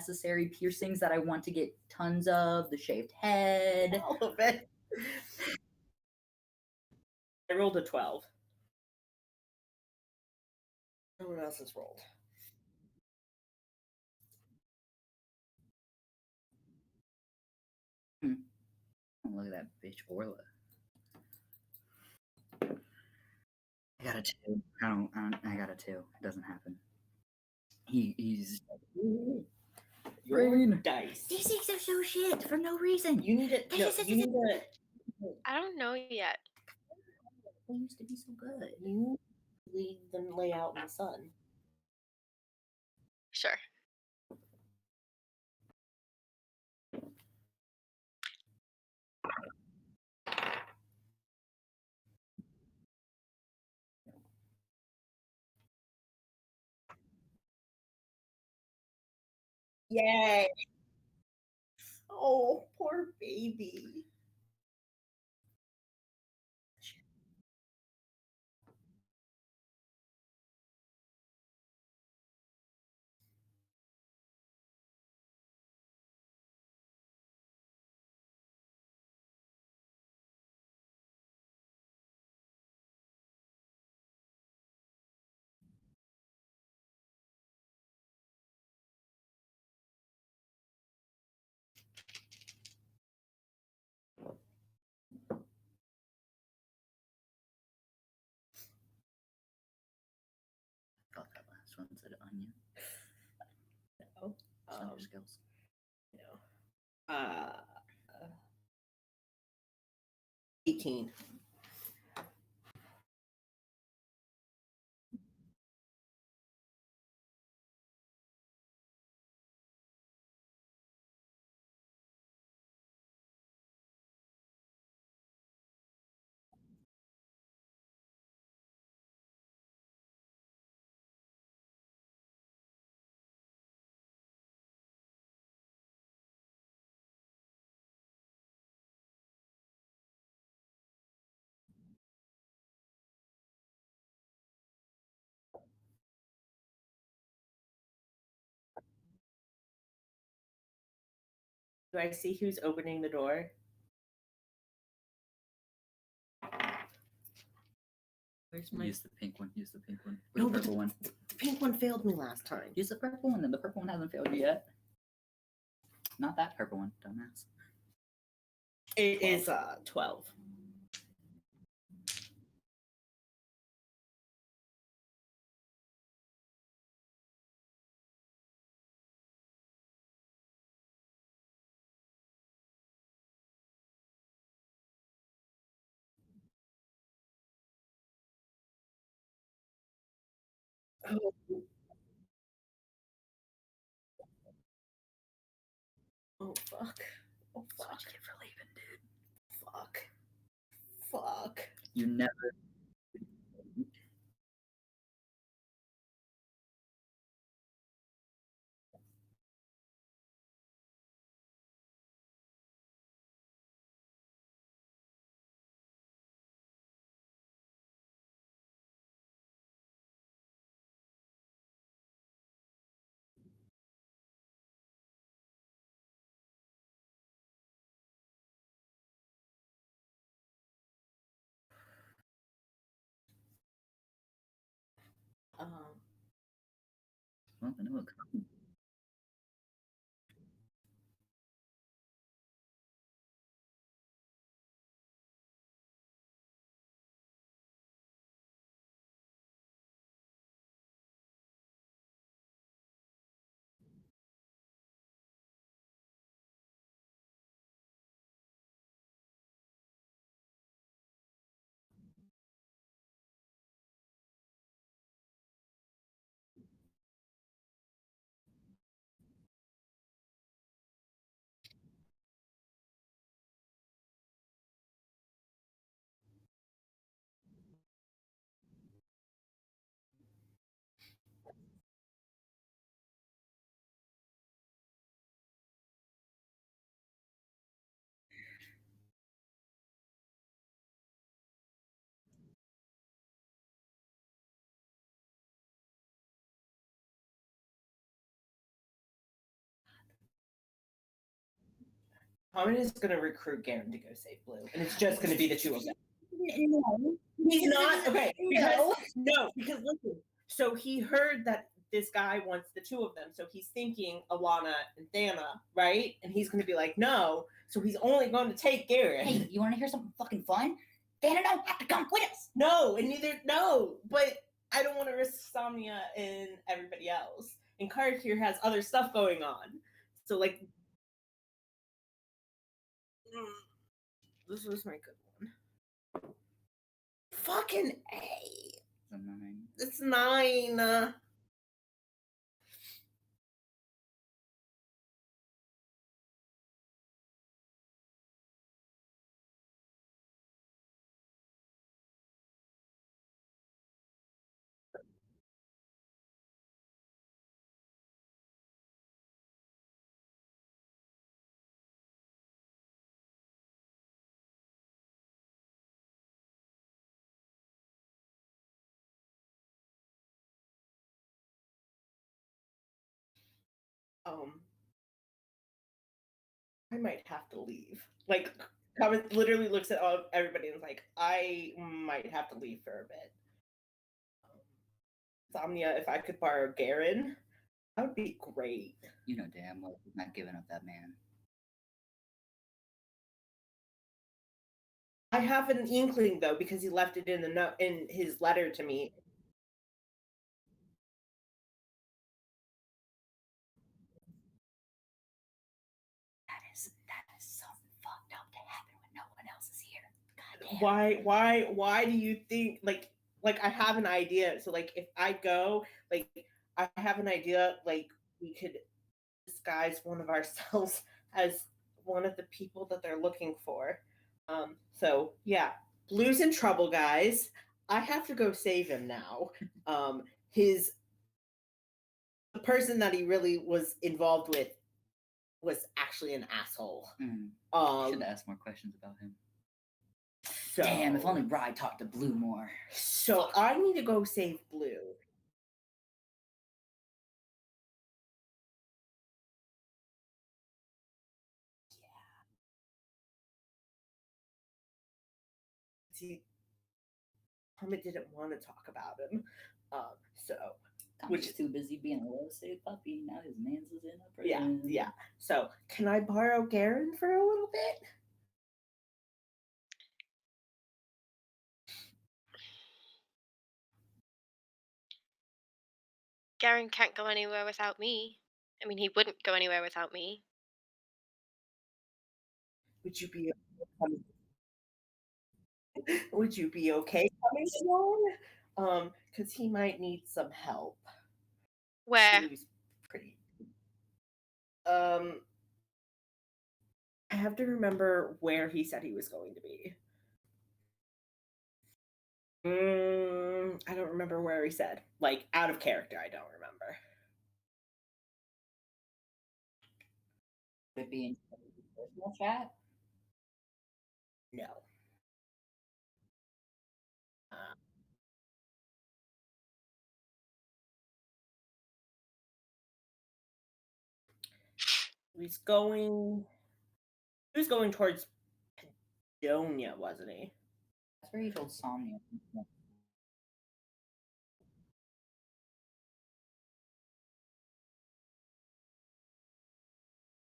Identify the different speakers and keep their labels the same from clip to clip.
Speaker 1: unnecessary piercings that I want to get tons of, the shaved head.
Speaker 2: All of it. I rolled a 12. No one else has rolled.
Speaker 1: Oh, look at that bitch Orla. I got a 2. I got a 2. It doesn't happen. He's
Speaker 2: Your
Speaker 1: Rain.
Speaker 2: dice.
Speaker 1: These things are so shit for no reason.
Speaker 2: You need it. No, you need to.
Speaker 3: I don't know yet.
Speaker 1: They used to be so good.
Speaker 2: You leave them lay out in the sun.
Speaker 3: Sure.
Speaker 2: Yay! Oh, poor baby.
Speaker 1: I thought that last one said onion.
Speaker 2: No.
Speaker 1: Send your skills.
Speaker 2: No. 18. Do I see who's opening the door? Where's my...
Speaker 1: Use the pink one. Use the pink one.
Speaker 2: No,
Speaker 1: the purple one.
Speaker 2: The pink one failed me last time.
Speaker 1: Use the purple one, then the purple one hasn't failed you yet. Not that purple one, dumbass.
Speaker 2: It 12. Is 12. Oh fuck. Oh fuck.
Speaker 1: That's what you get for leaving, dude.
Speaker 2: Fuck. Fuck.
Speaker 1: You never. Well, I know it comes.
Speaker 2: Carmen is going to recruit Garen to go save Blue, and it's just going to be the two of them.
Speaker 1: No.
Speaker 2: He's not okay
Speaker 1: No.
Speaker 2: because listen. So he heard that this guy wants the two of them, so he's thinking Alana and Thana, right? And he's going to be like, no. So he's only going to take Garen.
Speaker 1: Hey, you want to hear something fucking fun? Thana don't have to come with us.
Speaker 2: No, and neither no. But I don't want to risk Samia and everybody else. And Cleric here has other stuff going on, so like, this was my good one. Fucking A.
Speaker 1: It's a 9.
Speaker 2: It's 9. I might have to leave. Like, Carmen literally looks at everybody and is like, I might have to leave for a bit. Samia, if I could borrow Garen, that would be great.
Speaker 1: You know damn well he's not giving up that man.
Speaker 2: I have an inkling though because he left it in the note in his letter to me.
Speaker 1: That is something fucked up to happen when no one else is here. God damn.
Speaker 2: Why do you think like I have an idea? So like if I go, like I have an idea, like we could disguise one of ourselves as one of the people that they're looking for. So yeah, Blue's in trouble, guys. I have to go save him now. The person that he really was involved with was actually an asshole.
Speaker 1: Should have asked more questions about him.
Speaker 2: So,
Speaker 1: damn, if only Rye talked to Blue more.
Speaker 2: So I need to go save Blue. See, Hermit didn't want to talk about him. So
Speaker 1: Which is too busy being a low-state puppy. Now his man's is in a prison.
Speaker 2: Yeah. So can I borrow Garen for a little bit?
Speaker 3: Garen can't go anywhere without me. I mean, he wouldn't go anywhere without me.
Speaker 2: Would you be Would you be okay coming along? Because he might need some help.
Speaker 3: Where?
Speaker 2: Blue's pretty. I have to remember where he said he was going to be. I don't remember where he said. Like, out of character, I don't remember.
Speaker 1: Would it be in personal chat?
Speaker 2: No. He's going towards Padonia, wasn't he?
Speaker 1: That's where he told Somnia.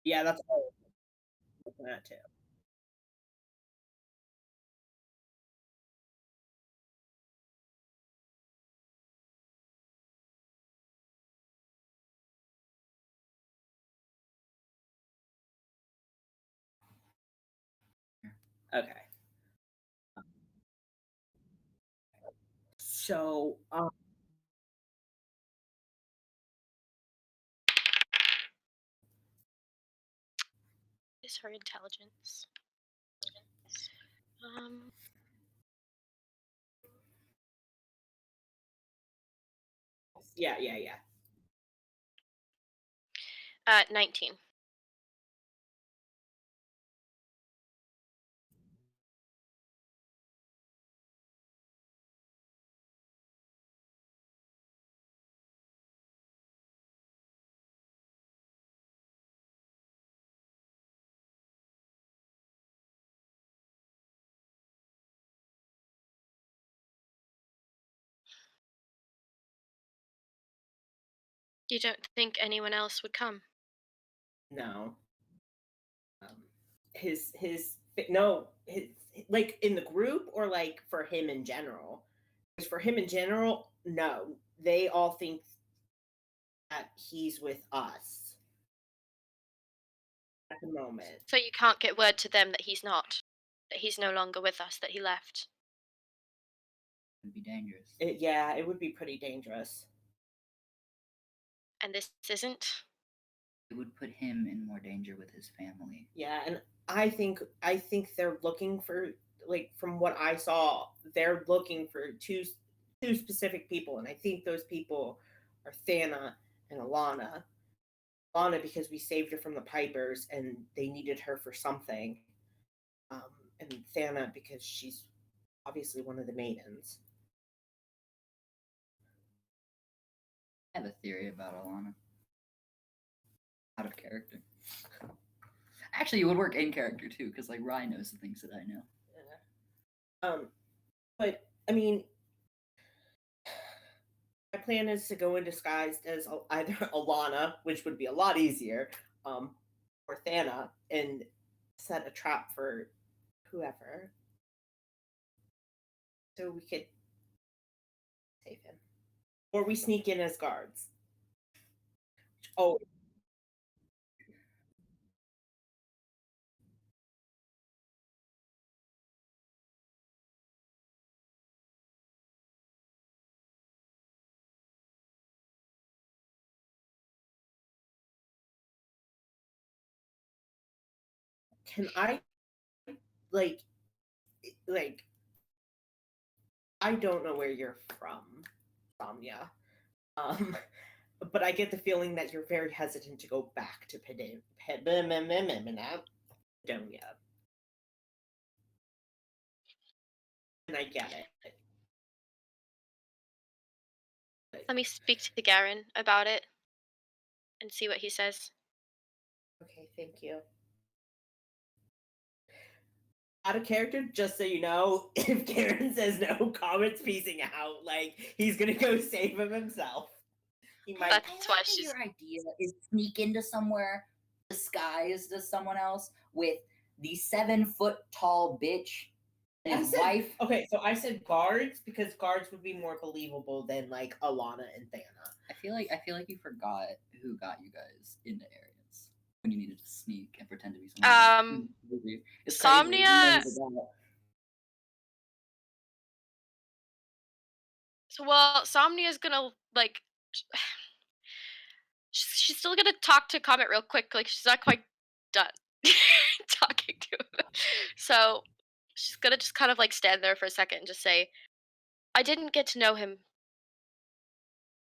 Speaker 2: Yeah, that's all I'm looking at too. Okay. So,
Speaker 3: Is her intelligence?
Speaker 2: yeah.
Speaker 3: 19. You don't think anyone else would come?
Speaker 2: No. Um, no, his like in the group or like for him in general. 'Cause for him in general, no. They all think that he's with us at the moment.
Speaker 3: So you can't get word to them that he's not? That he's no longer with us, that he left?
Speaker 1: It'd be dangerous.
Speaker 2: Yeah, it would be pretty dangerous.
Speaker 3: And this isn't?
Speaker 1: It would put him in more danger with his family.
Speaker 2: Yeah, and I think they're looking for, like, from what I saw, they're looking for two specific people, and I think those people are Thana and Alana. Alana because we saved her from the Pipers and they needed her for something, and Thana because she's obviously one of the maidens.
Speaker 1: I have a theory about Alana. Out of character. Actually, it would work in character too, because like Ryan knows the things that I know.
Speaker 2: But I mean, my plan is to go in disguised as either Alana, which would be a lot easier, or Thana, and set a trap for whoever, so we could save him, or we sneak in as guards. Oh, can I like like I don't know where you're from, Samya. Um, but I get the feeling that you're very hesitant to go back to Pedonia, and I get it. But,
Speaker 3: Let me speak to Garen about it and see what he says.
Speaker 2: okay, thank you. Out of character, just so you know, if Karen says no comments, piecing out, like he's gonna go save him himself. He might.
Speaker 1: I
Speaker 3: That's why
Speaker 1: like that
Speaker 3: she's.
Speaker 1: your idea is sneak into somewhere disguised as someone else with the 7 foot tall bitch and
Speaker 2: I
Speaker 1: his
Speaker 2: said
Speaker 1: wife.
Speaker 2: okay, so I said guards because guards would be more believable than like Alana and Thana.
Speaker 1: I feel like you forgot who got you guys into areas when you needed to sneak and pretend to be someone else. It's crazy. You
Speaker 3: Somnia.
Speaker 1: never forgot.
Speaker 3: So, well, Somnia's gonna like. She's still gonna talk to Comet real quick. Like she's not quite done talking to him. So she's gonna just kind of like stand there for a second and just say, "I didn't get to know him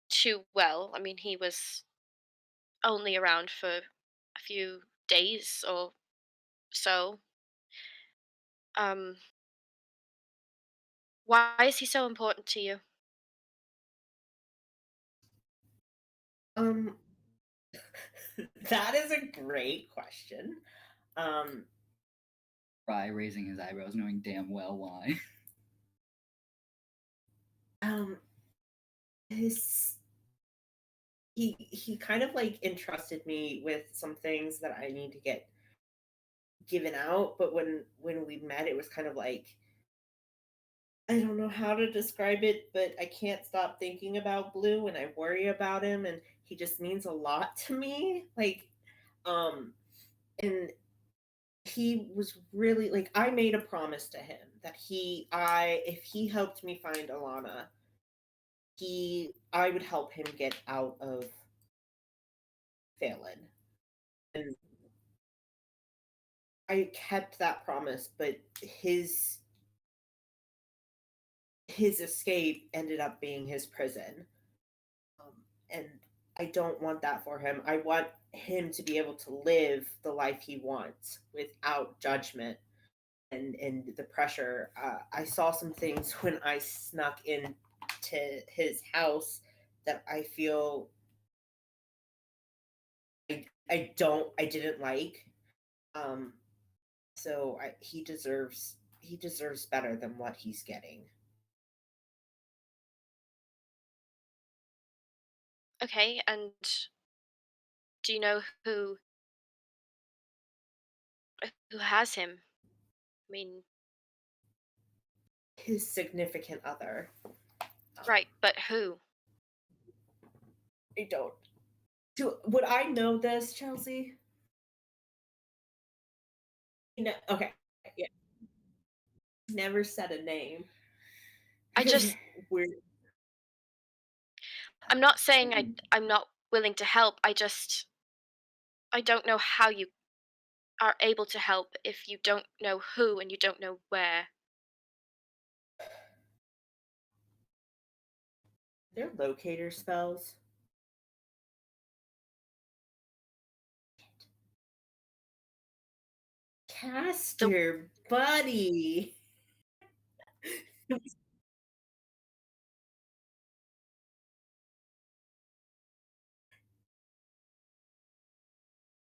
Speaker 3: too well. I mean, he was only around for a few days or so. Um, why is he so important to you?"
Speaker 2: Um, that is a great question. Um,
Speaker 1: Fry raising his eyebrows, knowing damn well why.
Speaker 2: um, his he kind of like entrusted me with some things that I need to get given out, but when we met, it was kind of like I don't know how to describe it, but I can't stop thinking about Blue and I worry about him and he just means a lot to me. Like, um, and he was really like I made a promise to him that if he helped me find Alana, I would help him get out of Phelan. And I kept that promise, but his escape ended up being his prison. And I don't want that for him. I want him to be able to live the life he wants without judgment and the pressure. I saw some things when I snuck into his house that I feel I didn't like. Um, so he deserves better than what he's getting.
Speaker 3: Okay, and do you know who has him? I mean,
Speaker 2: His significant other.
Speaker 3: right, but who?
Speaker 2: I don't. Would I know this, Chelsea? Okay. Yeah. Never said a name.
Speaker 3: I
Speaker 2: Because
Speaker 3: just
Speaker 2: we're
Speaker 3: I'm not saying I'm not willing to help. I don't know how you are able to help if you don't know who and you don't know where.
Speaker 2: they're locator spells. Caster, buddy.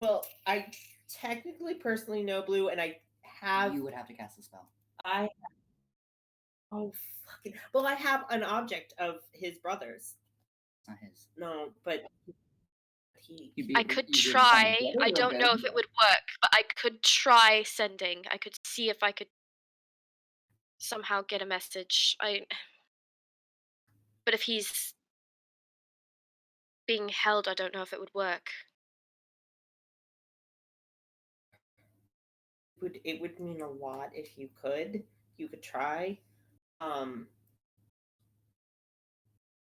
Speaker 2: Well, I technically personally know blue, and I have.
Speaker 1: You would have to cast the spell.
Speaker 2: I oh fucking. Well, I have an object of his brother's.
Speaker 1: It's not his.
Speaker 2: No, but he.
Speaker 1: You'd be
Speaker 3: I
Speaker 1: able-
Speaker 3: could
Speaker 1: you'd be able to find
Speaker 3: try.
Speaker 1: his brother
Speaker 3: I
Speaker 1: real
Speaker 3: don't know
Speaker 1: good.
Speaker 3: if it would work, but I could try sending. I could see if I could somehow get a message. But if he's being held, I don't know if it would work.
Speaker 2: It would mean a lot if you could. You could try. Um.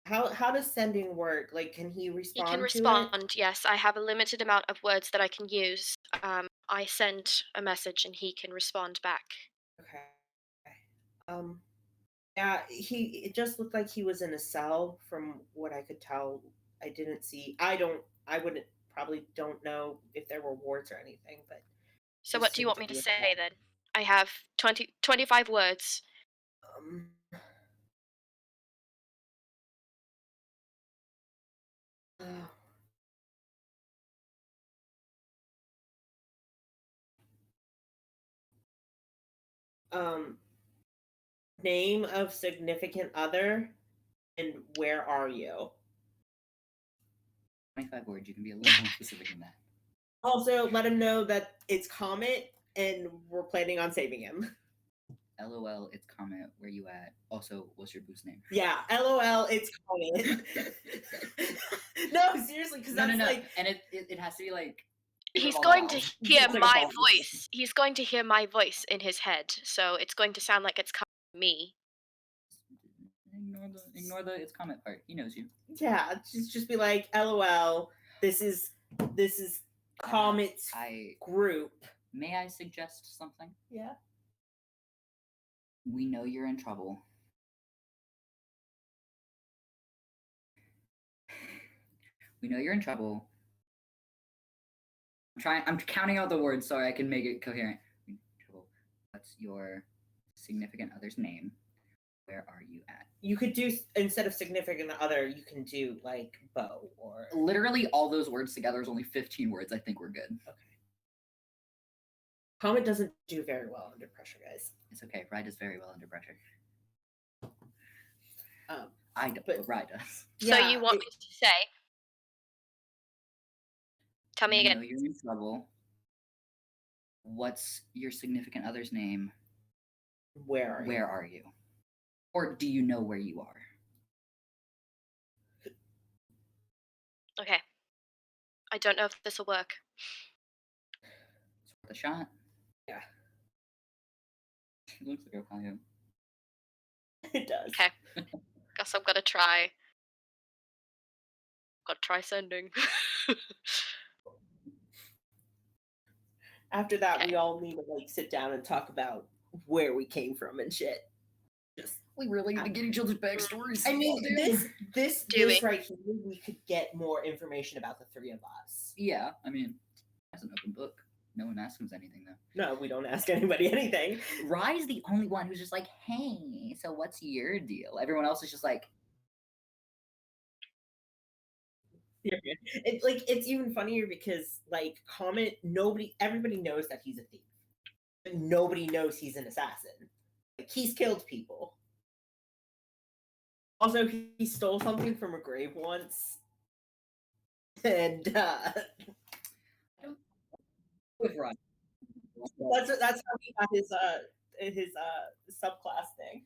Speaker 2: How does sending work? Like, can he
Speaker 3: He
Speaker 2: respond
Speaker 3: can
Speaker 2: to it?
Speaker 3: respond. Yes, I have a limited amount of words that I can use. I send a message and he can respond back.
Speaker 2: Okay. Um. Yeah, it just looked like he was in a cell from what I could tell. I didn't see. I wouldn't probably don't know if there were wards or anything, but
Speaker 3: So
Speaker 2: just
Speaker 3: what do you
Speaker 2: seemed
Speaker 3: want
Speaker 2: to
Speaker 3: me to
Speaker 2: be a
Speaker 3: say
Speaker 2: lot.
Speaker 3: then? I have 25 words.
Speaker 2: Um, uh, um, name of significant other and where are you?
Speaker 1: 25 words. You can be a little more specific than that.
Speaker 2: Also, let him know that it's Comet and we're planning on saving him.
Speaker 1: LOL, it's Comet. Where you at? Also, what's your boost name?
Speaker 2: Yeah, LOL, it's Comet. No, seriously, because that's like
Speaker 1: and it has to be like.
Speaker 3: He's
Speaker 1: all
Speaker 3: going to
Speaker 1: vowels.
Speaker 3: hear
Speaker 2: It's like a
Speaker 3: my
Speaker 2: boss.
Speaker 3: voice. He's going to hear my voice in his head. So it's going to sound like it's coming from me.
Speaker 1: Ignore the it's Comet part. He knows you.
Speaker 2: Yeah, just be like, LOL, this is Comet's group.
Speaker 1: May I suggest something?
Speaker 2: Yeah.
Speaker 1: We know you're in trouble. We know you're in trouble. I'm counting out the words so I can make it coherent. What's your significant other's name? Where are you at?
Speaker 2: You could do, instead of significant other, you can do like beau or.
Speaker 1: Literally all those words together is only 15 words. I think we're good.
Speaker 2: Okay. Comet doesn't do very well under pressure, guys.
Speaker 1: It's okay. Rye does very well under pressure.
Speaker 2: I
Speaker 1: don't, but Rye does.
Speaker 3: So you want me to say? Tell me again.
Speaker 1: You know you're in trouble. What's your significant other's name?
Speaker 2: Where
Speaker 1: are you? Or do you know where you are?
Speaker 3: Okay. I don't know if this will work.
Speaker 1: It's worth a shot.
Speaker 2: Yeah.
Speaker 1: It looks like a Ohio.
Speaker 2: It does.
Speaker 3: Okay. Guess I'm gonna try. Gotta try sending.
Speaker 2: After that, we all need to like sit down and talk about where we came from and shit.
Speaker 1: We really need to get each other's backstories.
Speaker 2: I mean, this right here, we could get more information about the three of us.
Speaker 1: Yeah, I mean, that's an open book. No one asks us anything, though.
Speaker 2: No, we don't ask anybody anything.
Speaker 1: Rye's the only one who's just like, hey, so what's your deal? Everyone else is just like...
Speaker 2: It's even funnier because, like, Comet, everybody knows that he's a thief. But nobody knows he's an assassin. Like, he's killed people. Also, he stole something from a grave once. and
Speaker 1: With Ryan.
Speaker 2: that's how he got his subclass thing.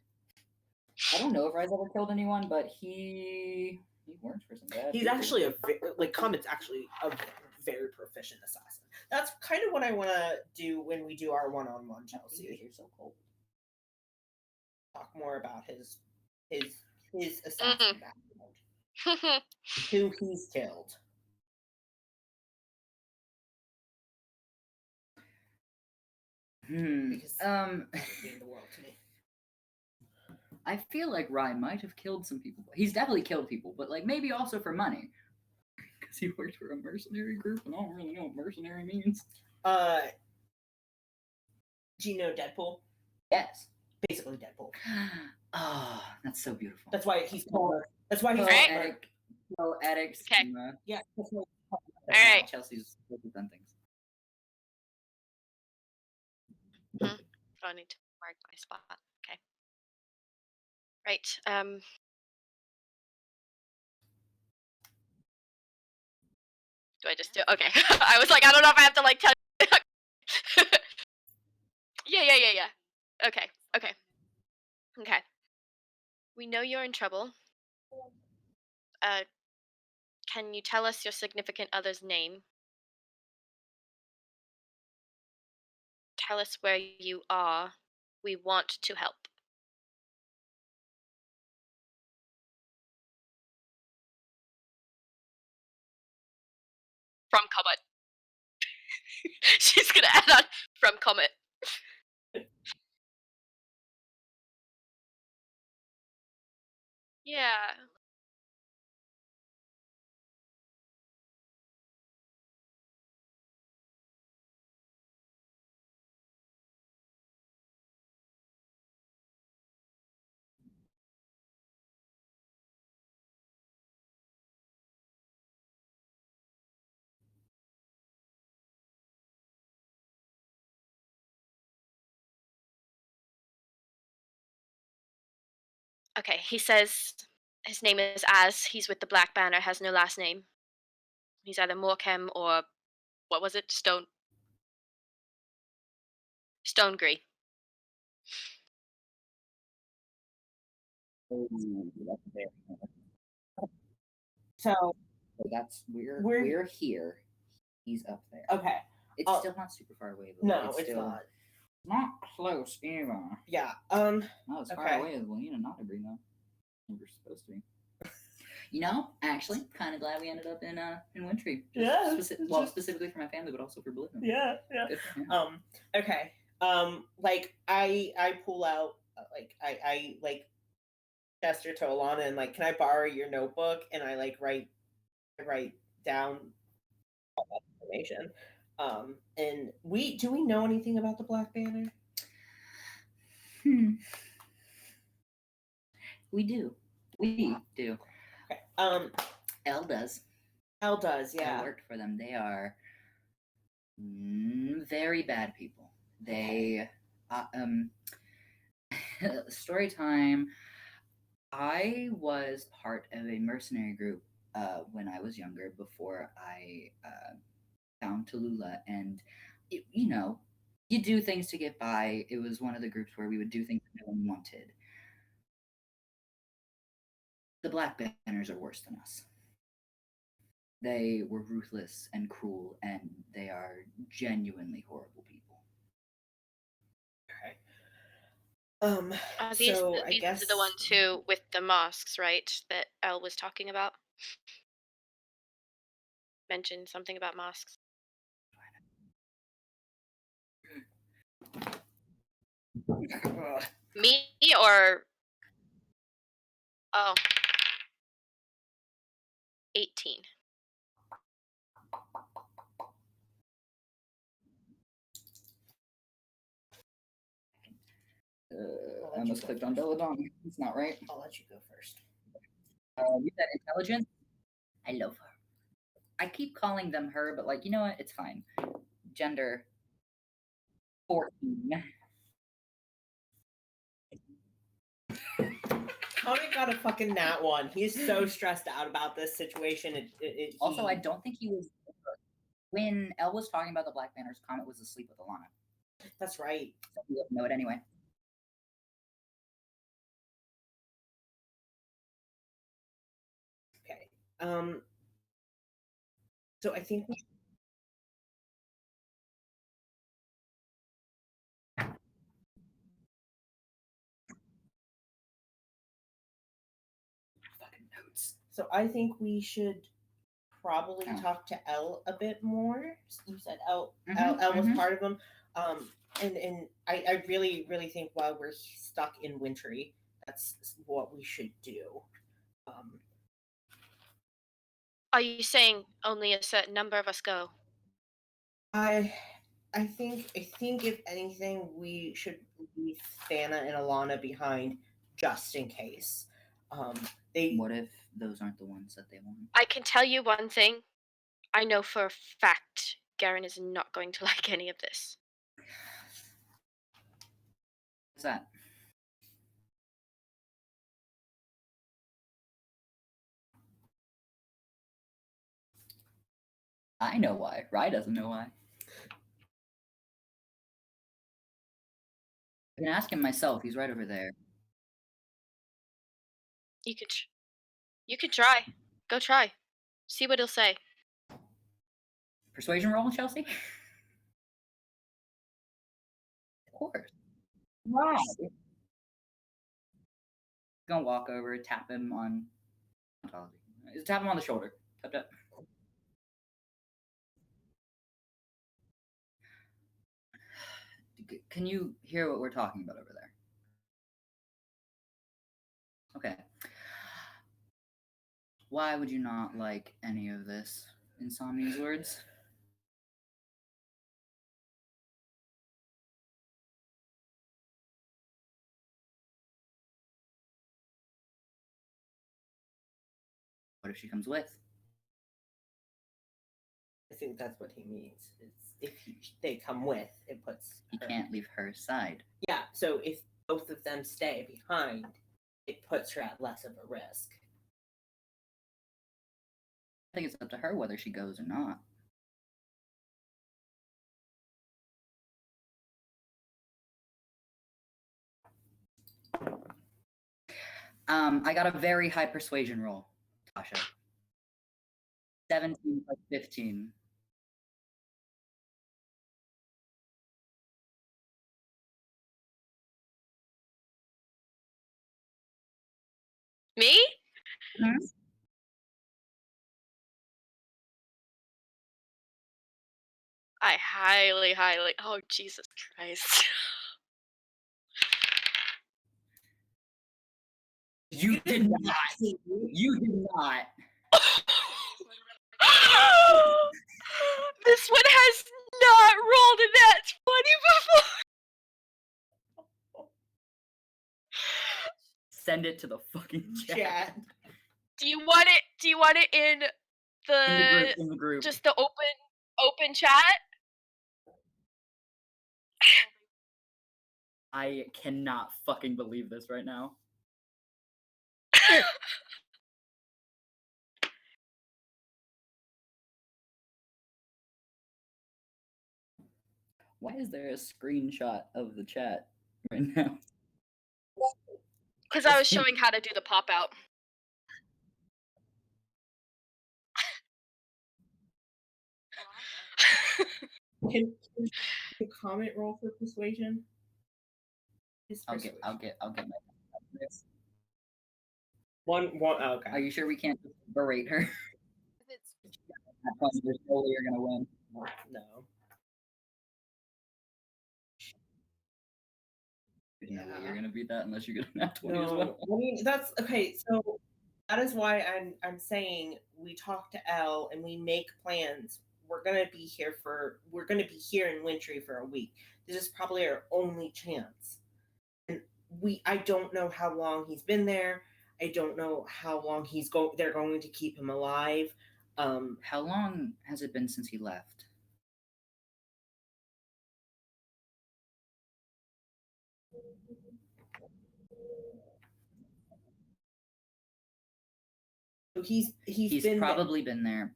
Speaker 1: I don't know if Ryan's ever killed anyone, but he works for some bad
Speaker 2: He's
Speaker 1: people.
Speaker 2: actually Comet's actually a very proficient assassin. That's kind of what I want to do when we do our one-on-one, Chelsea.
Speaker 1: You're so cold.
Speaker 2: Talk more about his assassin background, who he's killed. Because that would mean the world to me.
Speaker 1: I feel like Ryan might have killed some people. He's definitely killed people, but like maybe also for money. Because he worked for a mercenary group, and I don't really know what mercenary means.
Speaker 2: Do you know Deadpool?
Speaker 1: Yes.
Speaker 2: Basically Deadpool.
Speaker 1: Oh, that's so beautiful.
Speaker 2: That's why he's called. That's why he's
Speaker 3: Right.
Speaker 1: poetic.
Speaker 3: Okay.
Speaker 2: Yeah. That's why
Speaker 3: All right.
Speaker 1: Chelsea's done things.
Speaker 3: I need to mark my spot. Okay. Right. Do I just do? Okay. I was like, I don't know if I have to like tell. Yeah. Okay. Okay. We know you're in trouble. Can you tell us your significant other's name? Tell us where you are. We want to help. From Comet. She's gonna add on from Comet. Yeah. Okay, he says his name is Az. He's with the Black Banner, has no last name. He's either Morecam or what was it? Stonegree.
Speaker 2: So
Speaker 1: that's we're here. He's up there.
Speaker 2: Okay.
Speaker 1: It's still not super far away. But
Speaker 2: No,
Speaker 1: it's
Speaker 2: still
Speaker 1: not. Not close either.
Speaker 2: Yeah.
Speaker 1: Not as far
Speaker 2: Okay.
Speaker 1: away as Lena and Otterbury though. We're supposed to be. You know, actually, kind of glad we ended up in Wintry.
Speaker 2: Yeah.
Speaker 1: Specifically for my family, but also for Blue.
Speaker 2: Yeah.
Speaker 1: Good for him.
Speaker 2: Okay. Like I pull out I gesture to Alana and like, can I borrow your notebook? And I like write down all that information. And do we know anything about the Black Banner?
Speaker 1: We do. We do.
Speaker 2: Okay.
Speaker 1: Elle does.
Speaker 2: Elle does, yeah.
Speaker 1: I worked for them. They are very bad people. They story time. I was part of a mercenary group when I was younger before I found Tallulah, and you know, you do things to get by. It was one of the groups where we would do things that no one wanted. The Black Banners are worse than us. They were ruthless and cruel, and they are genuinely horrible people.
Speaker 2: Okay.
Speaker 3: These
Speaker 2: I guess
Speaker 3: are the ones who with the masks, right? That Elle was talking about. Mentioned something about masks. Me or 18.
Speaker 1: I almost clicked on Belladonna. It's not right.
Speaker 2: I'll let you go first.
Speaker 1: You said intelligence. I love her. I keep calling them her, but like, you know what? It's fine. Gender 14.
Speaker 2: Comic got a fucking nat one. He's so stressed out about this situation.
Speaker 1: Also, I don't think he was when Elle was talking about the Black Banners. Comet was asleep with Alana.
Speaker 2: That's right.
Speaker 1: So he wouldn't know it anyway.
Speaker 2: Okay. So I think
Speaker 1: Fucking notes.
Speaker 2: so I think we should probably
Speaker 1: Oh.
Speaker 2: talk to Elle a bit more. You said Elle
Speaker 1: Mhm,
Speaker 2: Elle was
Speaker 1: mhm.
Speaker 2: part of them. And I really think while we're stuck in Wintry, that's what we should do.
Speaker 3: Are you saying only a certain number of us go?
Speaker 2: I think if anything, we should leave Thana and Alana behind just in case. They
Speaker 1: What if those aren't the ones that they want?
Speaker 3: I can tell you one thing. I know for a fact Garen is not going to like any of this.
Speaker 1: What's that? I know why. Rye doesn't know why. I can ask him myself. He's right over there.
Speaker 3: You could try. Go try. See what he'll say.
Speaker 1: Persuasion roll, Chelsea? Of course. Right. Gonna walk over, tap him on tap him on the shoulder. Tap tap. Can you hear what we're talking about over there? Okay. Why would you not like any of this? Insomnia's words? What if she comes with?
Speaker 2: I think that's what he means. It's if they come with, it puts
Speaker 1: He
Speaker 2: her.
Speaker 1: can't leave her side.
Speaker 2: Yeah, so if both of them stay behind, it puts her at less of a risk.
Speaker 1: I think it's up to her whether she goes or not. I got a very high persuasion roll, Tasha. 17 plus 15.
Speaker 3: Me?
Speaker 1: Hmm?
Speaker 3: I highly. Oh, Jesus Christ.
Speaker 1: You did not. You did not.
Speaker 3: This one has not rolled a nat 20 before.
Speaker 1: Send it to the fucking chat.
Speaker 3: Do you want it? Do you want it in the
Speaker 1: In the group.
Speaker 3: just the open chat?
Speaker 1: I cannot fucking believe this right now. Why is there a screenshot of the chat right now?
Speaker 3: Because I was showing how to do the pop out.
Speaker 2: Can you comment roll for persuasion?
Speaker 1: I'll get my this.
Speaker 2: One oh, okay.
Speaker 1: Are you sure we can't just berate her? That point, there's no way you're gonna win.
Speaker 2: No.
Speaker 1: There's no way you're gonna beat that unless you get a nat 20 as
Speaker 2: No,
Speaker 1: well.
Speaker 2: I mean that's okay. So that is why I'm saying we talk to Elle and we make plans. We're gonna be here in Wintry for a week. This is probably our only chance. And I don't know how long he's been there. I don't know how long they're going to keep him alive.
Speaker 1: How long has it been since he left?
Speaker 2: He's
Speaker 1: He's
Speaker 2: been
Speaker 1: probably been there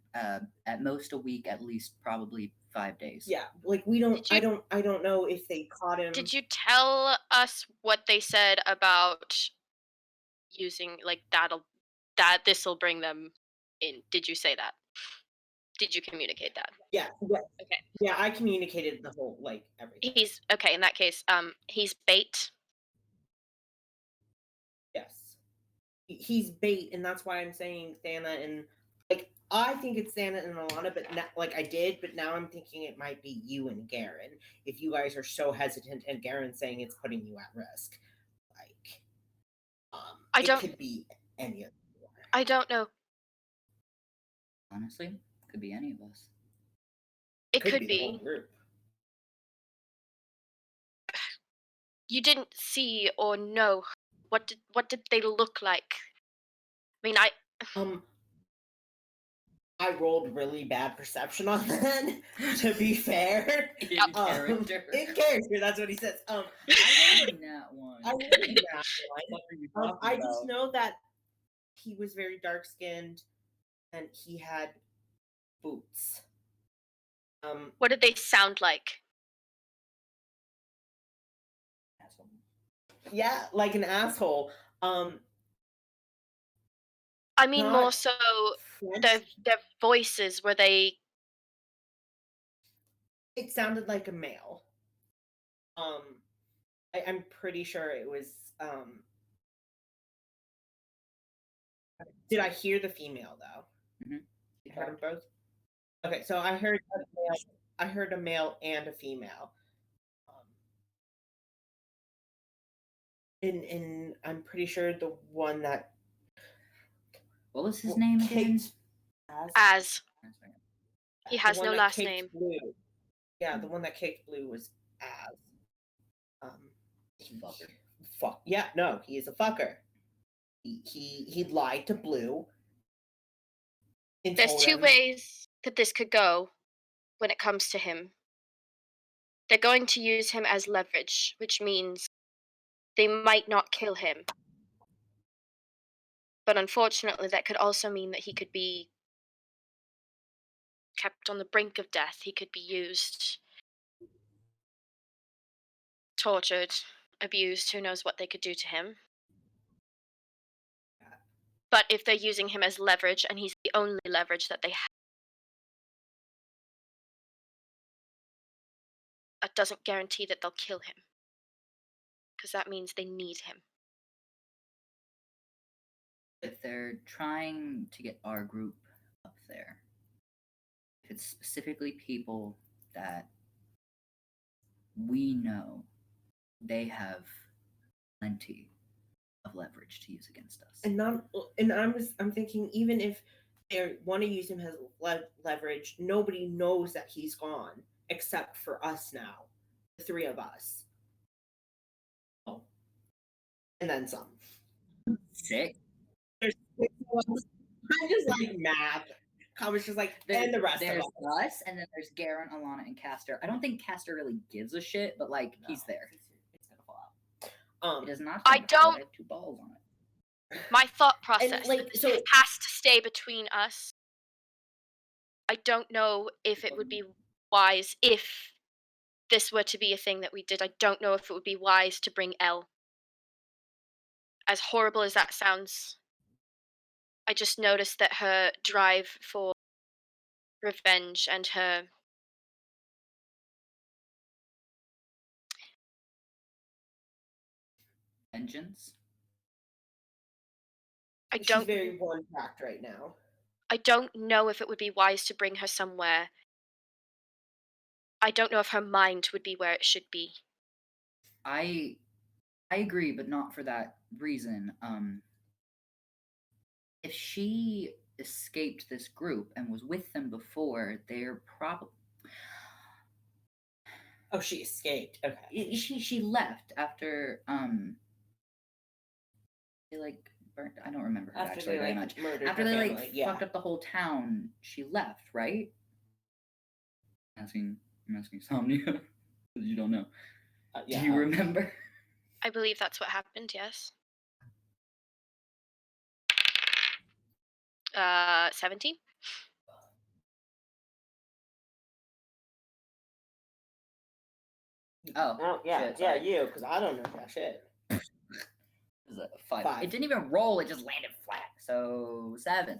Speaker 1: at most a week, at least probably 5 days.
Speaker 2: yeah. Like we don't.
Speaker 3: Did you
Speaker 2: I don't know if they caught him.
Speaker 3: did you tell us what they said about using like that this'll bring them in? Did you say that? Did you communicate that?
Speaker 2: Yeah.
Speaker 3: Okay.
Speaker 2: Yeah. I communicated the whole like everything.
Speaker 3: He's okay in that case. He's bait.
Speaker 2: Yes. He's bait, and that's why I'm saying Thana and like I think it's Thana and Alana, but like I did, but now I'm thinking it might be you and Garen if you guys are so hesitant, and Garen's saying it's putting you at risk. Like,
Speaker 3: I
Speaker 2: it
Speaker 3: don't.
Speaker 2: could be any of you.
Speaker 3: I don't know.
Speaker 1: Honestly, could be any of us.
Speaker 3: It could
Speaker 2: be the whole
Speaker 3: be.
Speaker 2: group.
Speaker 3: You didn't see or know. What did they look like? I mean,
Speaker 2: I rolled really bad perception on that. To be fair,
Speaker 1: In character.
Speaker 2: in character, that's what he says.
Speaker 1: I rolled that one.
Speaker 2: I rolled that one. I just know that he was very dark skinned, and he had boots.
Speaker 3: what did they sound like?
Speaker 2: Yeah, like an asshole.
Speaker 3: I mean,
Speaker 2: Not
Speaker 3: more so
Speaker 2: French.
Speaker 3: their voices. Were they?
Speaker 2: It sounded like a male. I'm pretty sure it was. Did I hear the female though?
Speaker 1: Mhm.
Speaker 2: You heard them both. Okay, so I heard a male. I heard a male and a female. And I'm pretty sure the one that
Speaker 1: What was his name again?
Speaker 2: kicked
Speaker 3: As he
Speaker 2: the
Speaker 3: has
Speaker 2: one
Speaker 3: no
Speaker 2: that
Speaker 3: last
Speaker 2: kicked
Speaker 3: name.
Speaker 2: Blue. Yeah, the one that kicked Blue was Az.
Speaker 1: Fucker.
Speaker 2: Fuck yeah, no, he is a fucker. He lied to Blue. And
Speaker 3: There's
Speaker 2: told
Speaker 3: two
Speaker 2: him,
Speaker 3: ways that this could go when it comes to him. They're going to use him as leverage, which means they might not kill him. But unfortunately, that could also mean that he could be kept on the brink of death. He could be used, tortured, abused. Who knows what they could do to him. But if they're using him as leverage and he's the only leverage that they have, that doesn't guarantee that they'll kill him. Because that means they need him.
Speaker 1: If they're trying to get our group up there, if it's specifically people that we know, they have plenty of leverage to use against us.
Speaker 2: and I'm thinking even if they want to use him as leverage, nobody knows that he's gone except for us now, the three of us. Oh, and then some.
Speaker 1: Sick.
Speaker 2: There's 6 of us. I'm just like math. Comments just like and the rest of
Speaker 1: There's
Speaker 2: us.
Speaker 1: us, and then there's Garen, Alana, and Castor. I don't think Castor really gives a shit, but like he's there.
Speaker 2: It's gonna fall out.
Speaker 1: It does not.
Speaker 3: I don't-
Speaker 1: I have 2 balls on it.
Speaker 3: My thought process
Speaker 2: like, so-
Speaker 3: has to stay between us. I don't know if it would be wise if this were to be a thing that we did. I don't know if it would be wise to bring Elle. As horrible as that sounds, I just noticed that her drive for revenge and her
Speaker 1: Vengeance.
Speaker 2: She's very one-tracked right now.
Speaker 3: I don't know if it would be wise to bring her somewhere. I don't know if her mind would be where it should be.
Speaker 1: I agree, but not for that reason. If she escaped this group and was with them before, they're probably
Speaker 2: Oh, she escaped. Okay.
Speaker 1: she left after they like burnt. I don't remember her
Speaker 2: After
Speaker 1: backstory
Speaker 2: they
Speaker 1: very
Speaker 2: like
Speaker 1: much.
Speaker 2: murdered
Speaker 1: After
Speaker 2: her
Speaker 1: they
Speaker 2: family,
Speaker 1: like
Speaker 2: yeah.
Speaker 1: fucked up the whole town, she left, right? I'm asking Somnia because you don't know.
Speaker 2: Yeah,
Speaker 1: Do you remember?
Speaker 3: I believe that's what happened, yes. 17.
Speaker 1: Oh,
Speaker 2: Oh yeah,
Speaker 1: shit,
Speaker 2: yeah,
Speaker 1: sorry.
Speaker 2: you, because I don't know that shit.
Speaker 1: It was a 5.
Speaker 2: Five.
Speaker 1: It didn't even roll, it just landed flat. So 7.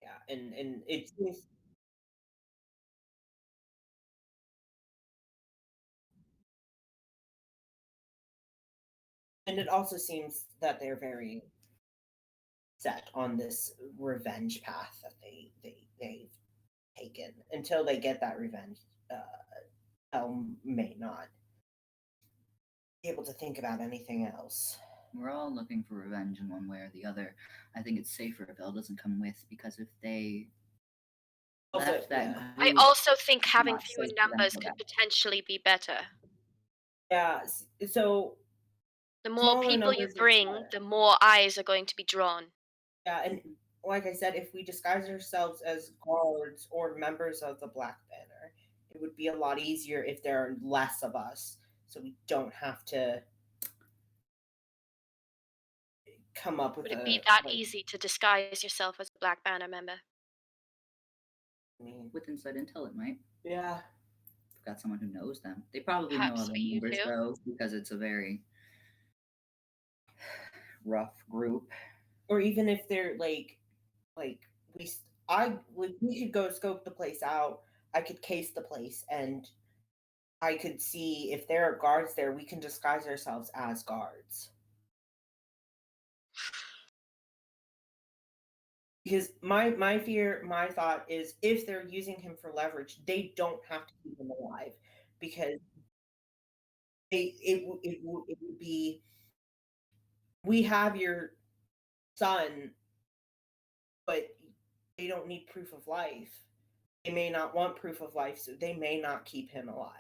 Speaker 2: Yeah, and it seems, and it also seems that they're very set on this revenge path that they've taken until they get that revenge. Uh, Elm may not be able to think about anything else.
Speaker 1: We're all looking for revenge in one way or the other. I think it's safer if Elle doesn't come with, because if they
Speaker 2: Also,
Speaker 1: left that
Speaker 2: yeah,
Speaker 3: I
Speaker 1: group,
Speaker 3: also think
Speaker 1: it's
Speaker 3: having
Speaker 1: not
Speaker 3: fewer
Speaker 1: safe for them to
Speaker 3: numbers
Speaker 1: go
Speaker 3: could
Speaker 1: back.
Speaker 3: potentially be better.
Speaker 2: yeah. So
Speaker 3: The more
Speaker 2: smaller
Speaker 3: people you
Speaker 2: numbers is
Speaker 3: bring,
Speaker 2: better.
Speaker 3: the more eyes are going to be drawn.
Speaker 2: Yeah, and like I said, if we disguise ourselves as guards or members of the Black Banner, it would be a lot easier if there are less of us, so we don't have to come up with
Speaker 3: Would it be
Speaker 2: a
Speaker 3: that
Speaker 2: like.
Speaker 3: easy to disguise yourself as a Black Banner member?
Speaker 2: I mean,
Speaker 1: With inside intel, it might.
Speaker 2: yeah,
Speaker 1: We've got someone who knows them. They probably know
Speaker 3: Perhaps
Speaker 1: other
Speaker 3: for you
Speaker 1: members,
Speaker 3: too.
Speaker 1: though, because it's a very rough group.
Speaker 2: or even if they're like we, we could go scope the place out. I could case the place, and I could see if there are guards there. We can disguise ourselves as guards. Because my thought is if they're using him for leverage, they don't have to keep him alive because it would be, we have your son, but they don't need proof of life. They may not want proof of life, so they may not keep him alive.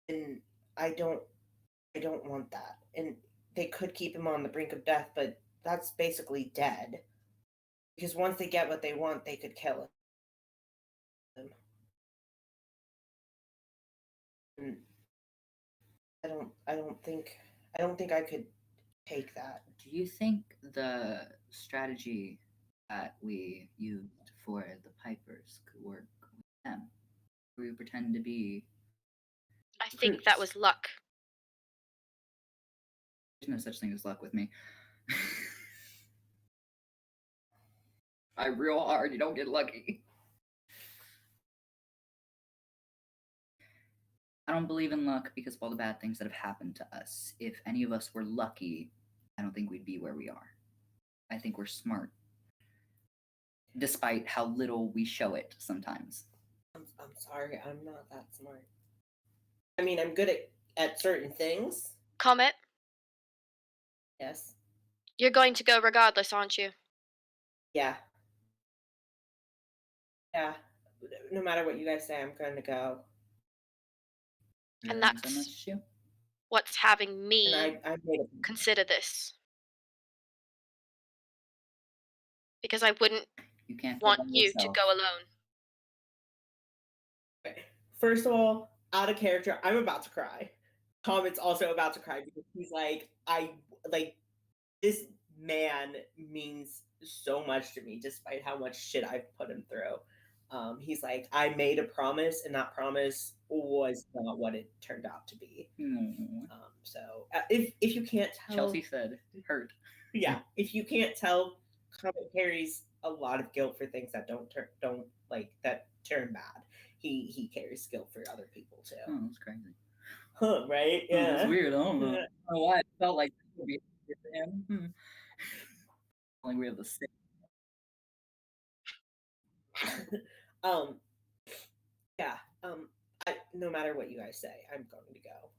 Speaker 2: And I don't I don't want that. And they could keep him on the brink of death, but that's basically dead. Because once they get what they want, they could kill him. And I don't think I could take that.
Speaker 1: Do you think the strategy that we used for the Pipers could work with them? We pretend to be
Speaker 3: I think that
Speaker 1: recruits.
Speaker 3: was luck.
Speaker 1: There's no such thing as luck with me. I real hard. You don't get lucky. I don't believe in luck because of all the bad things that have happened to us. If any of us were lucky, I don't think we'd be where we are. I think we're smart, despite how little we show it sometimes.
Speaker 2: I'm sorry, I'm not that smart. I mean, I'm good at certain things.
Speaker 3: Comet,
Speaker 2: Yes.
Speaker 3: you're going to go regardless, aren't you?
Speaker 2: Yeah. Yeah. No matter what you guys say, I'm going to go.
Speaker 1: Really
Speaker 3: And
Speaker 1: mean so
Speaker 3: that's
Speaker 1: much to you?
Speaker 3: what's having
Speaker 2: And
Speaker 3: me
Speaker 2: I made a
Speaker 3: consider this. Because I wouldn't
Speaker 1: You can't go
Speaker 3: want
Speaker 1: by
Speaker 3: you to
Speaker 1: yourself.
Speaker 3: go alone.
Speaker 2: First of all, out of character, I'm about to cry. Comet's also about to cry because he's like, I like this man means so much to me, despite how much shit I've put him through. He's like, I made a promise, and that promise was not what it turned out to be.
Speaker 1: Hmm.
Speaker 2: So if you can't tell,
Speaker 1: Chelsea said, hurt.
Speaker 2: yeah, if you can't tell, Comet carries a lot of guilt for things that don't like that turn bad. He carries guilt for other people too.
Speaker 1: Oh, that's crazy.
Speaker 2: Huh, right?
Speaker 1: Oh, that's
Speaker 2: Yeah.
Speaker 1: weird. I don't know. I don't know why it felt like it would be easier for him. Like we have the same.
Speaker 2: um, yeah. No matter what you guys say, I'm going to go.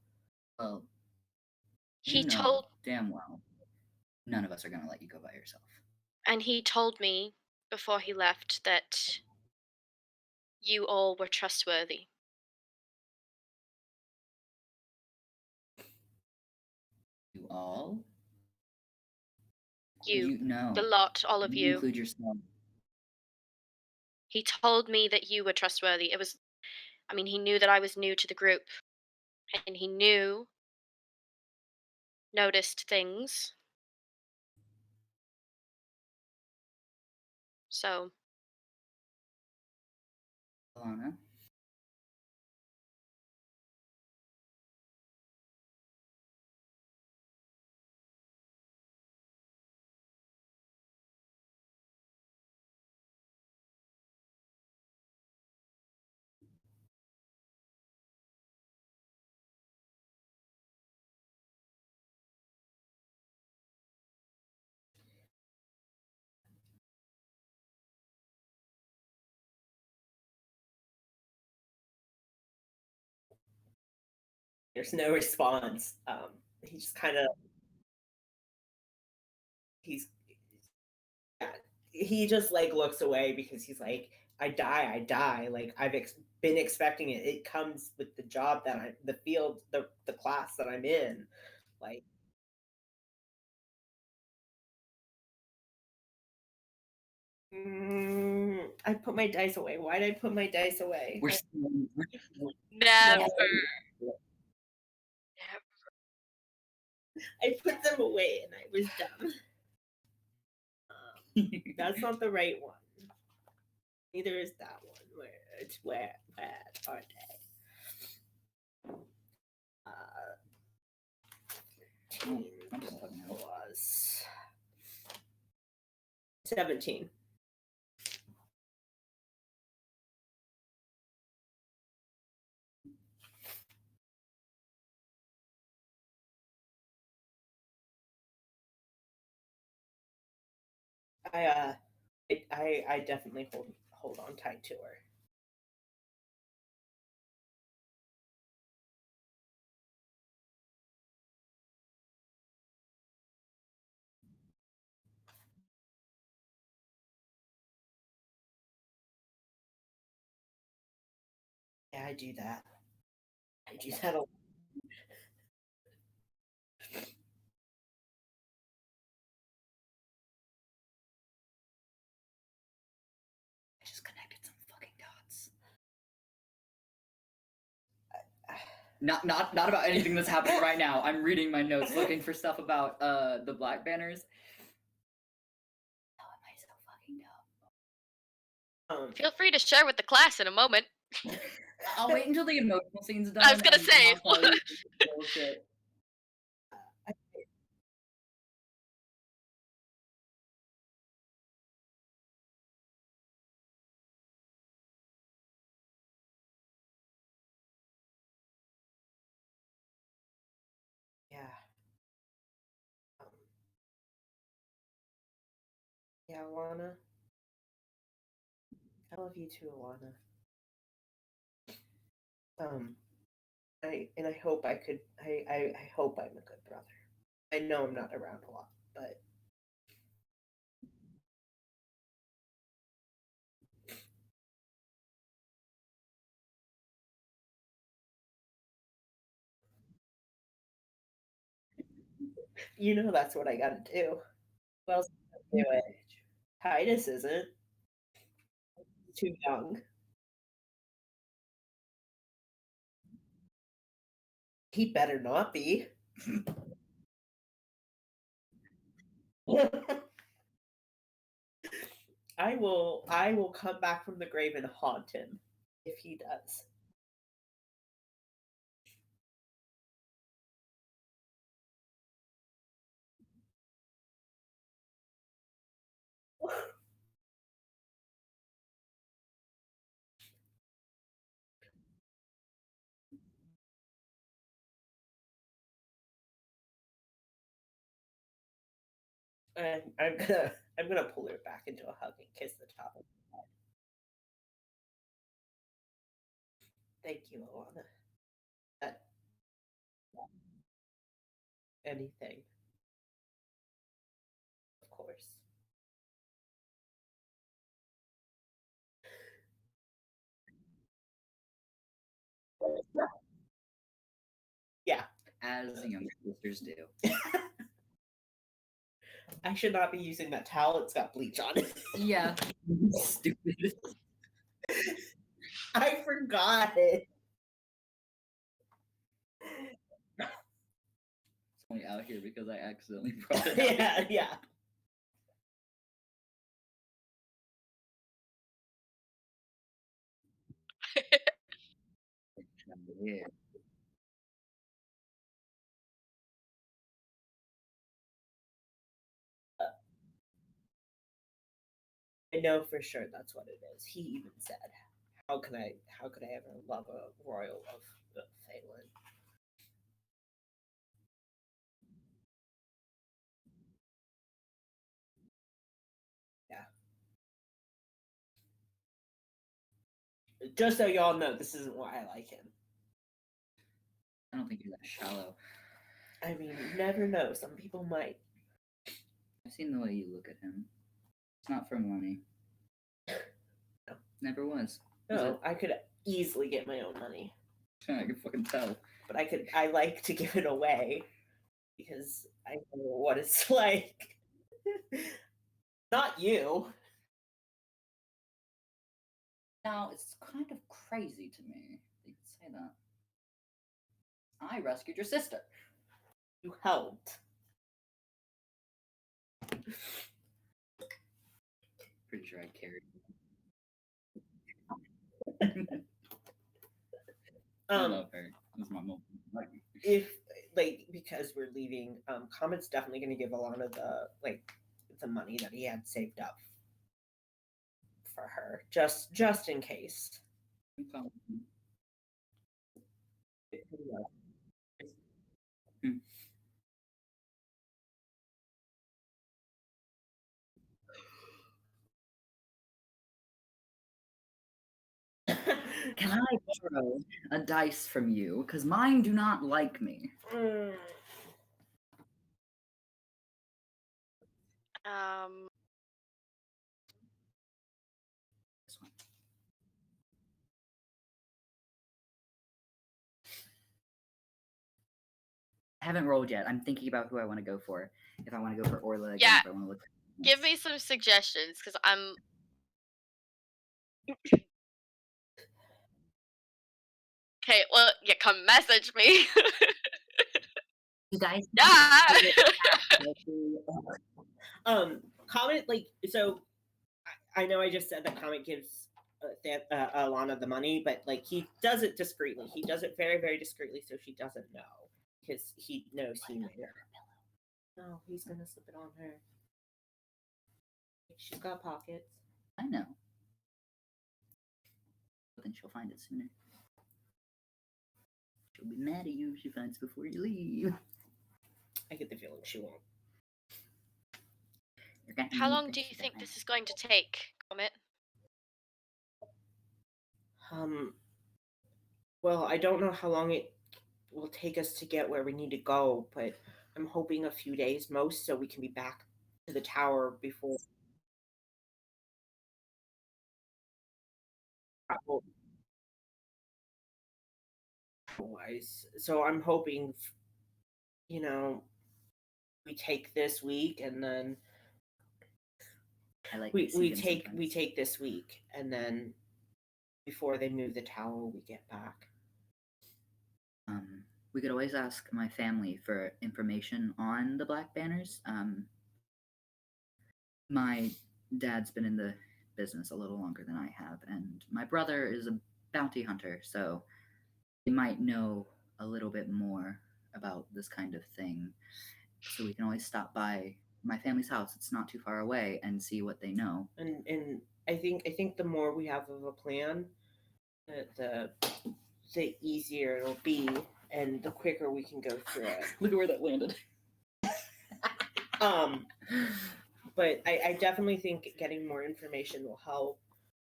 Speaker 1: Well, you
Speaker 3: He
Speaker 1: know
Speaker 3: told
Speaker 1: damn well none of us are going to let you go by yourself.
Speaker 3: and he told me before he left that you all were trustworthy.
Speaker 1: all?
Speaker 3: You, the
Speaker 1: No.
Speaker 3: lot, all of
Speaker 1: You
Speaker 3: you.
Speaker 1: include yourself.
Speaker 3: He told me that you were trustworthy. I mean, he knew that I was new to the group, and he noticed things. So,
Speaker 1: Alana.
Speaker 2: There's no response. He just kind of he's yeah, he just like looks away because he's like, I die. Like been expecting it. It comes with the job that the field, the class that I'm in. Like, I put my dice away. Why did I put my dice away?
Speaker 1: We're still,
Speaker 3: never.
Speaker 2: No, I put them away and I was dumb. That's not the right one. Neither is that one. Where are they? 15 plus 17. I definitely hold on tight to her. Yeah, I do that. I do that a lot.
Speaker 1: I just connected some fucking dots. Not about anything that's happening right now. I'm reading my notes, looking for stuff about the black banners. How am I so fucking dumb?
Speaker 3: Feel free to share with the class in a moment.
Speaker 1: I'll wait until the emotional scene's done.
Speaker 3: I was gonna
Speaker 1: and
Speaker 3: say.
Speaker 1: I'll tell you bullshit.
Speaker 2: Yeah. Yeah, Alana. I love you too, Alana. I hope I could. I hope I'm a good brother. I know I'm not around a lot, but you know that's what I gotta do. Who else is gonna do it? Titus isn't too young. He better not be. I will come back from the grave and haunt him if he does. And I'm gonna pull her back into a hug and kiss the top of her head. Thank you, Alana. That anything, of course. Yeah.
Speaker 1: as younger sisters do.
Speaker 2: I should not be using that towel. It's got bleach on it.
Speaker 1: Yeah, stupid.
Speaker 2: I forgot it.
Speaker 1: It's only out here because I accidentally brought it.
Speaker 2: Yeah, yeah.
Speaker 1: Yeah.
Speaker 2: I know for sure that's what it is. He even said, how could I ever love a royal of Phelan? Yeah. Just so y'all know, this isn't why I like him.
Speaker 1: I don't think you're that shallow.
Speaker 2: I mean, you never know. Some people might.
Speaker 1: I've seen the way you look at him. It's not for money.
Speaker 2: No.
Speaker 1: Never was.
Speaker 2: No, I could easily get my own money.
Speaker 1: I can fucking tell.
Speaker 2: But I like to give it away because I know what it's like. Not you.
Speaker 1: Now, it's kind of crazy to me that you say that. I rescued your sister.
Speaker 2: You helped.
Speaker 1: Pretty sure I carried I love her. This is my mom.
Speaker 2: If because we're leaving, Comet's definitely going to give a lot of the money that he had saved up for her, just in case.
Speaker 1: Hmm. Can I borrow a dice from you? Because mine do not like me.
Speaker 3: Um,
Speaker 1: This one. I haven't rolled yet. I'm thinking about who I want to go for. If I want to go for Orla again,
Speaker 3: Yeah.
Speaker 1: if I want to look.
Speaker 3: give me some suggestions because I'm. Okay, well, yeah, come message me.
Speaker 1: You guys.
Speaker 3: Yeah.
Speaker 2: Comet so. I know I just said that Comet gives Alana the money, but he does it discreetly. He does it very, very discreetly, so she doesn't know because he knows he made her. No, he's gonna slip it on her. She's got pockets.
Speaker 1: I know. But then she'll find it sooner. She'll be mad at you if she finds it before you leave.
Speaker 2: I get the feeling she won't.
Speaker 3: How long do you think this is going to take, Comet?
Speaker 2: Well, I don't know how long it will take us to get where we need to go, but I'm hoping a few days most, so we can be back to the tower before. Otherwise, so I'm hoping, we take this week and then
Speaker 1: I like
Speaker 2: we take this week and then before they move the tower, we get back.
Speaker 1: We could always ask my family for information on the Black Banners. My dad's been in the business a little longer than I have, and my brother is a bounty hunter, so he might know a little bit more about this kind of thing. So we can always stop by my family's house. It's not too far away, and see what they know.
Speaker 2: And I think the more we have of a plan, the easier it'll be, and the quicker we can go through it.
Speaker 1: Look at where that landed.
Speaker 2: But I definitely think getting more information will help.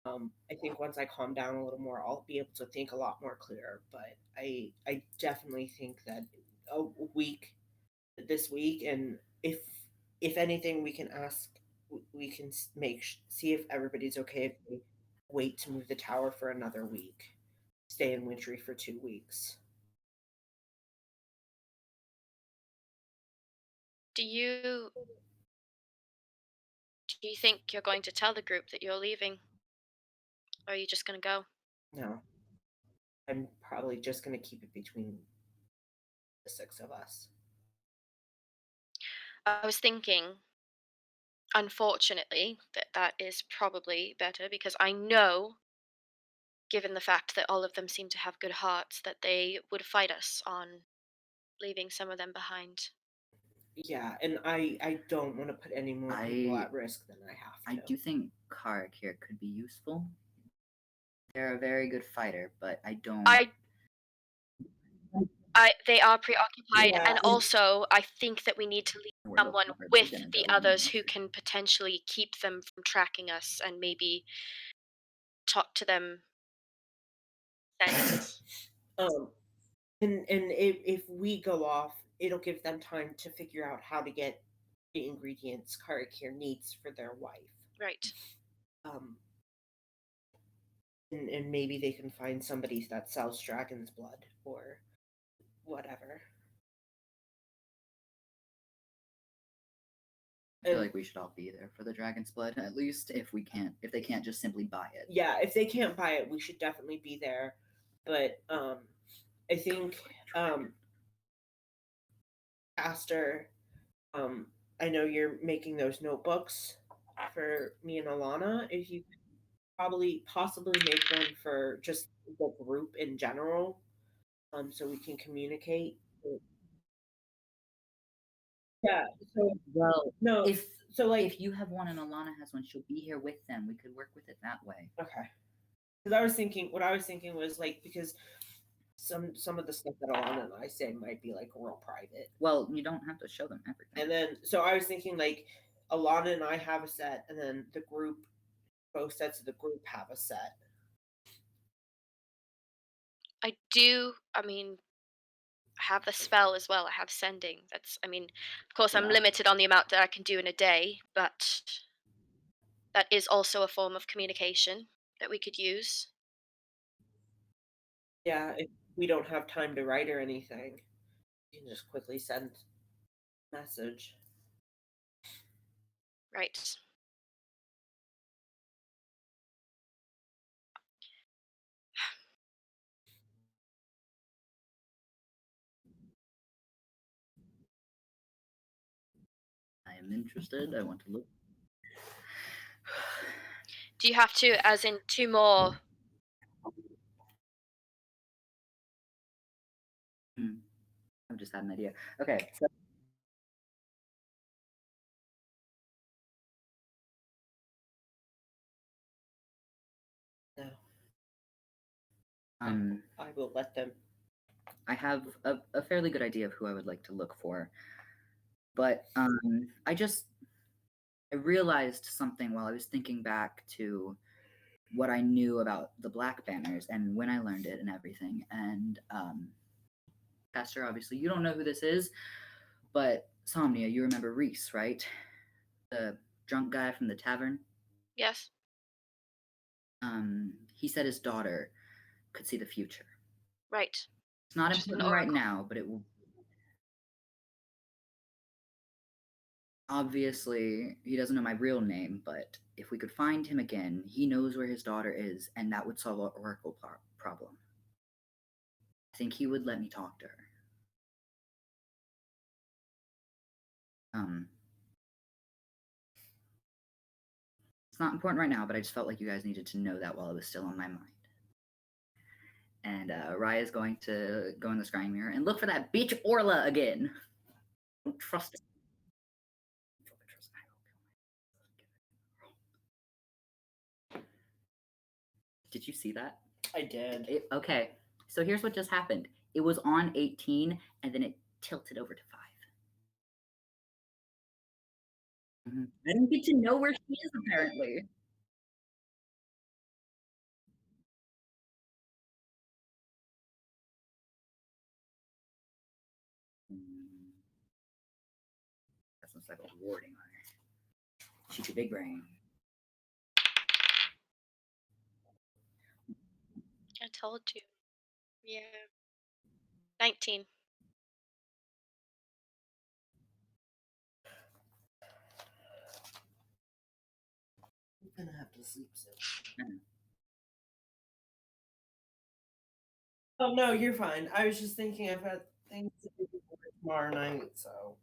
Speaker 2: I think once I calm down a little more, I'll be able to think a lot more clear. But I definitely think that a week, this week, and if anything, we can ask, we can see if everybody's okay if we wait to move the tower for another week, stay in Wintry for 2 weeks.
Speaker 3: Do you do you think you're going to tell the group that you're leaving? Or are you just gonna go?
Speaker 2: No, I'm probably just going to keep it between the six of us.
Speaker 3: I was thinking, unfortunately, that that is probably better because I know, given the fact that all of them seem to have good hearts, that they would fight us on leaving some of them behind.
Speaker 2: Yeah, and I don't want to put any more people
Speaker 1: I
Speaker 2: at risk than I have
Speaker 1: I
Speaker 2: to.
Speaker 1: do think Karik here could be useful. They're a very good fighter, but I don't.
Speaker 3: I they are preoccupied,
Speaker 2: Yeah,
Speaker 3: and also I think that we need to leave
Speaker 1: Where
Speaker 3: someone
Speaker 1: are they
Speaker 3: with
Speaker 1: gonna
Speaker 3: the
Speaker 1: go?
Speaker 3: others who can potentially keep them from tracking us and maybe talk to them sense.
Speaker 2: um, and if we go off, it'll give them time to figure out how to get the ingredients Karakir needs for their wife.
Speaker 3: Right.
Speaker 2: Um, and maybe they can find somebody that sells dragon's blood or whatever.
Speaker 1: I feel like we should all be there for the dragon's blood, at least if they can't just simply buy it.
Speaker 2: Yeah, if they can't buy it, we should definitely be there. But I think Pastor, um, I know you're making those notebooks for me and Alana. If you could probably possibly make one for just the group in general, so we can communicate. Yeah. So
Speaker 1: Well,
Speaker 2: no.
Speaker 1: if
Speaker 2: So like,
Speaker 1: if you have one and Alana has one, she'll be here with them. We could work with it that way.
Speaker 2: okay. Because I was thinking, what I was thinking was like, because some of the stuff that Alana and I say might be like real private.
Speaker 1: Well, you don't have to show them everything.
Speaker 2: And then, so I was thinking like Alana and I have a set, and then the group, both sets of the group have a set.
Speaker 3: I do, I mean, have the spell as well. I have sending. I mean, of course, I'm
Speaker 2: Yeah.
Speaker 3: limited on the amount that I can do in a day, but that is also a form of communication that we could use.
Speaker 2: Yeah, if we don't have time to write or anything, you can just quickly send a message.
Speaker 3: Right.
Speaker 1: I am interested. I want to look.
Speaker 3: Do you have to, as in two more?
Speaker 1: I've just had an idea. Okay, so
Speaker 2: No,
Speaker 1: um,
Speaker 2: I will let them.
Speaker 1: I have a fairly good idea of who I would like to look for, but I realized something while I was thinking back to what I knew about the Black Banners and when I learned it and everything. And Pastor, obviously, you don't know who this is, but Somnia, you remember Reese, right? The drunk guy from the tavern.
Speaker 3: Yes.
Speaker 1: He said his daughter could see the future.
Speaker 3: Right.
Speaker 1: It's not
Speaker 3: Just an
Speaker 1: important right
Speaker 3: oracle.
Speaker 1: now, but it will. Obviously, he doesn't know my real name, but if we could find him again, he knows where his daughter is, and that would solve our oracle problem. I think he would let me talk to her. Um, it's not important right now, but I just felt like you guys needed to know that while it was still on my mind. And Raya is going to go in the scrying mirror and look for that bitch Orla again. Don't trust her. Did you see that?
Speaker 2: I did.
Speaker 1: Okay, so here's what just happened. It was on 18, and then it tilted over to 5. I don't get to know where she is, apparently. Mm, That sounds like a rewarding on her. She's a big brain.
Speaker 3: I told you. Yeah. 19.
Speaker 2: gonna have to sleep soon.
Speaker 1: Mhm.
Speaker 2: Oh no, you're fine. I was just thinking I've had things to do tomorrow night, so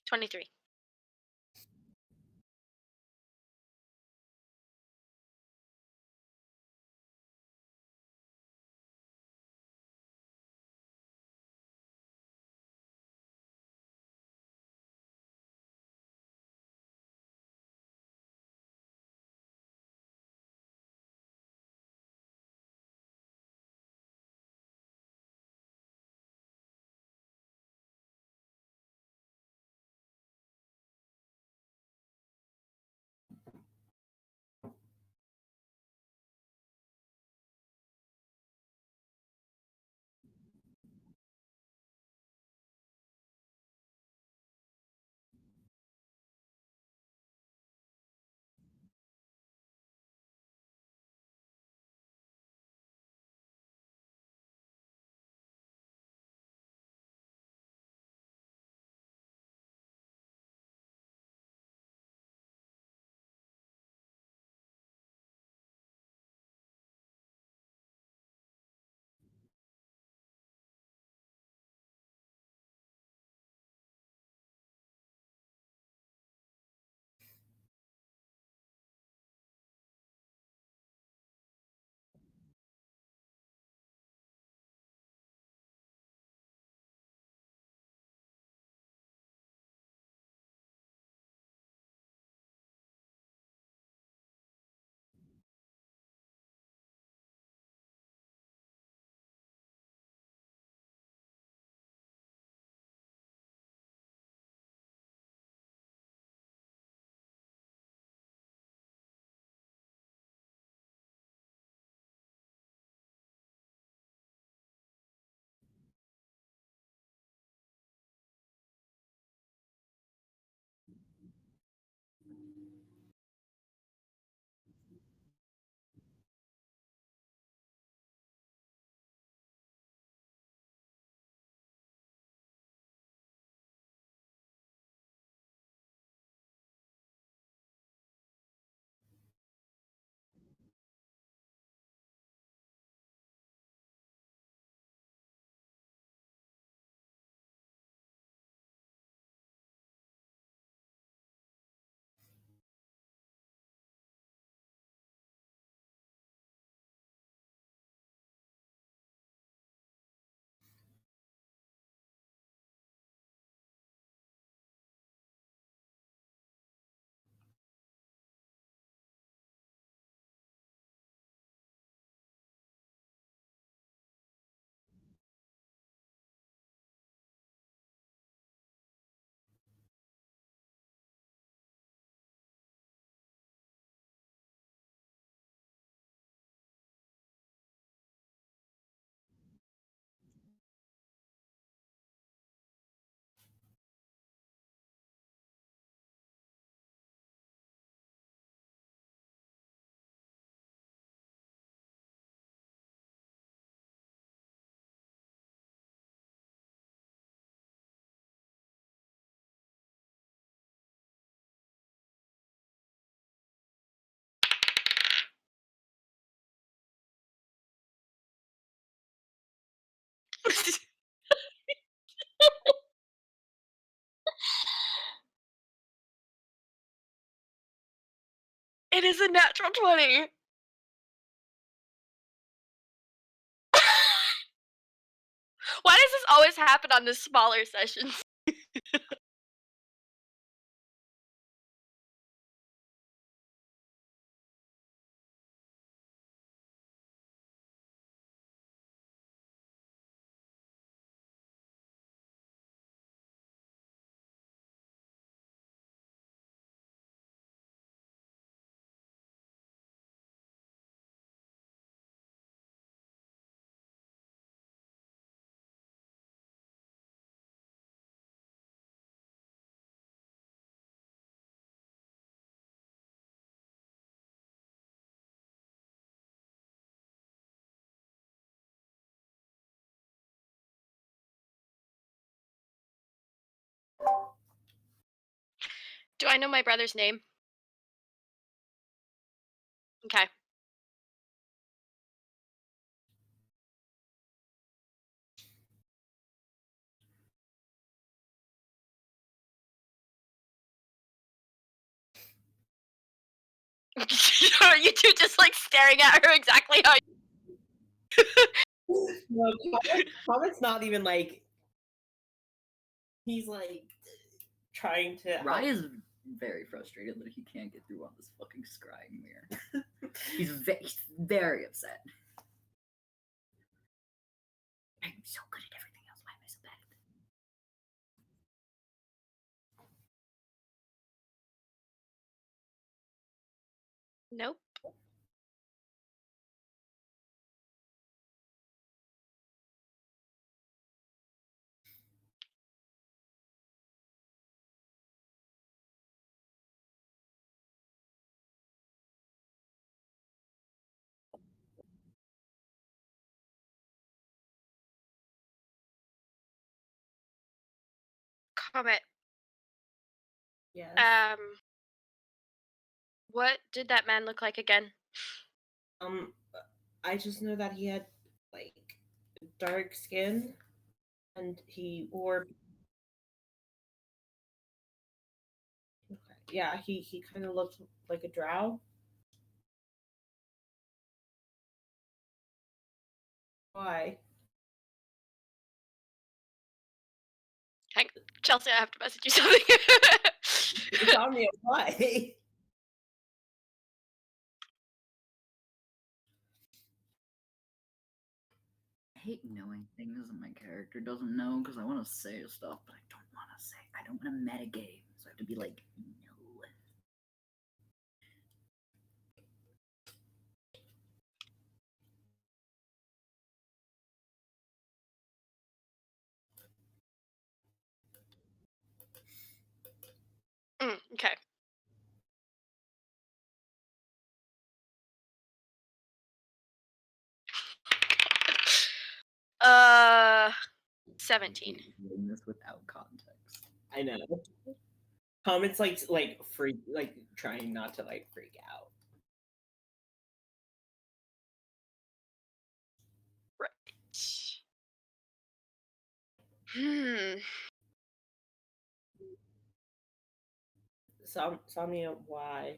Speaker 3: 23. It is a natural 20. Why does this always happen on the smaller sessions? Do I know my brother's name? Okay. Are you two just like staring at her exactly how?
Speaker 2: No, Comet's not even like he's like trying to
Speaker 1: Rye
Speaker 2: help.
Speaker 1: is very frustrated that he can't get through on this fucking scrying mirror. He's very upset. I'm so good at everything else. Why am I so bad at this?
Speaker 3: Nope. Comet.
Speaker 2: Yes.
Speaker 3: What did that man look like again?
Speaker 2: Um, I just know that he had like dark skin, and he wore. Yeah, he kind of looked like a drow. Why?
Speaker 3: Hang Chelsea, I have to message you something.
Speaker 2: Tell me why.
Speaker 1: I hate knowing things that my character doesn't know because I want to say stuff, but I don't want to say. I don't want to metagame, so I have to be like, no.
Speaker 3: Okay. 17.
Speaker 1: Doing this without context.
Speaker 2: I know. Comet's like freak, like trying not to like freak out.
Speaker 3: Right. Hmm.
Speaker 2: Somnia, why?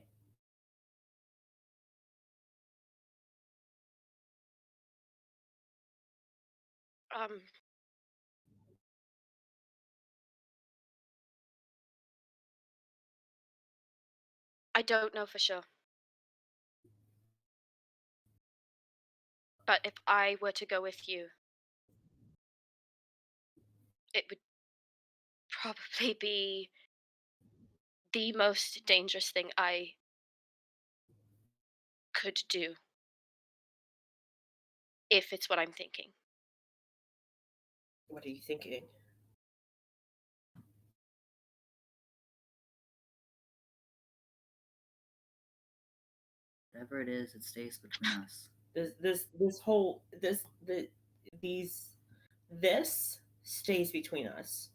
Speaker 3: Um. I don't know for sure. But if I were to go with you, it would probably be the most dangerous thing I could do if it's what I'm thinking.
Speaker 2: What are you thinking?
Speaker 1: Whatever it is, it stays between us.
Speaker 2: This whole these this stays between us.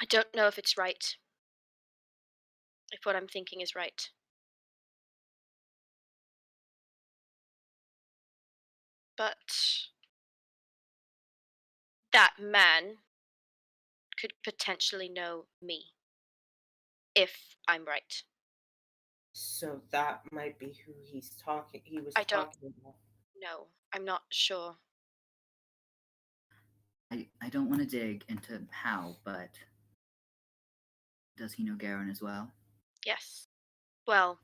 Speaker 3: I don't know if it's right. If what I'm thinking is right. But that man could potentially know me if I'm right.
Speaker 2: So that might be who he was
Speaker 3: I don't
Speaker 2: talking about.
Speaker 3: know. I'm not sure.
Speaker 1: I don't want to dig into how, but does he know Garen as well?
Speaker 3: Yes. Well,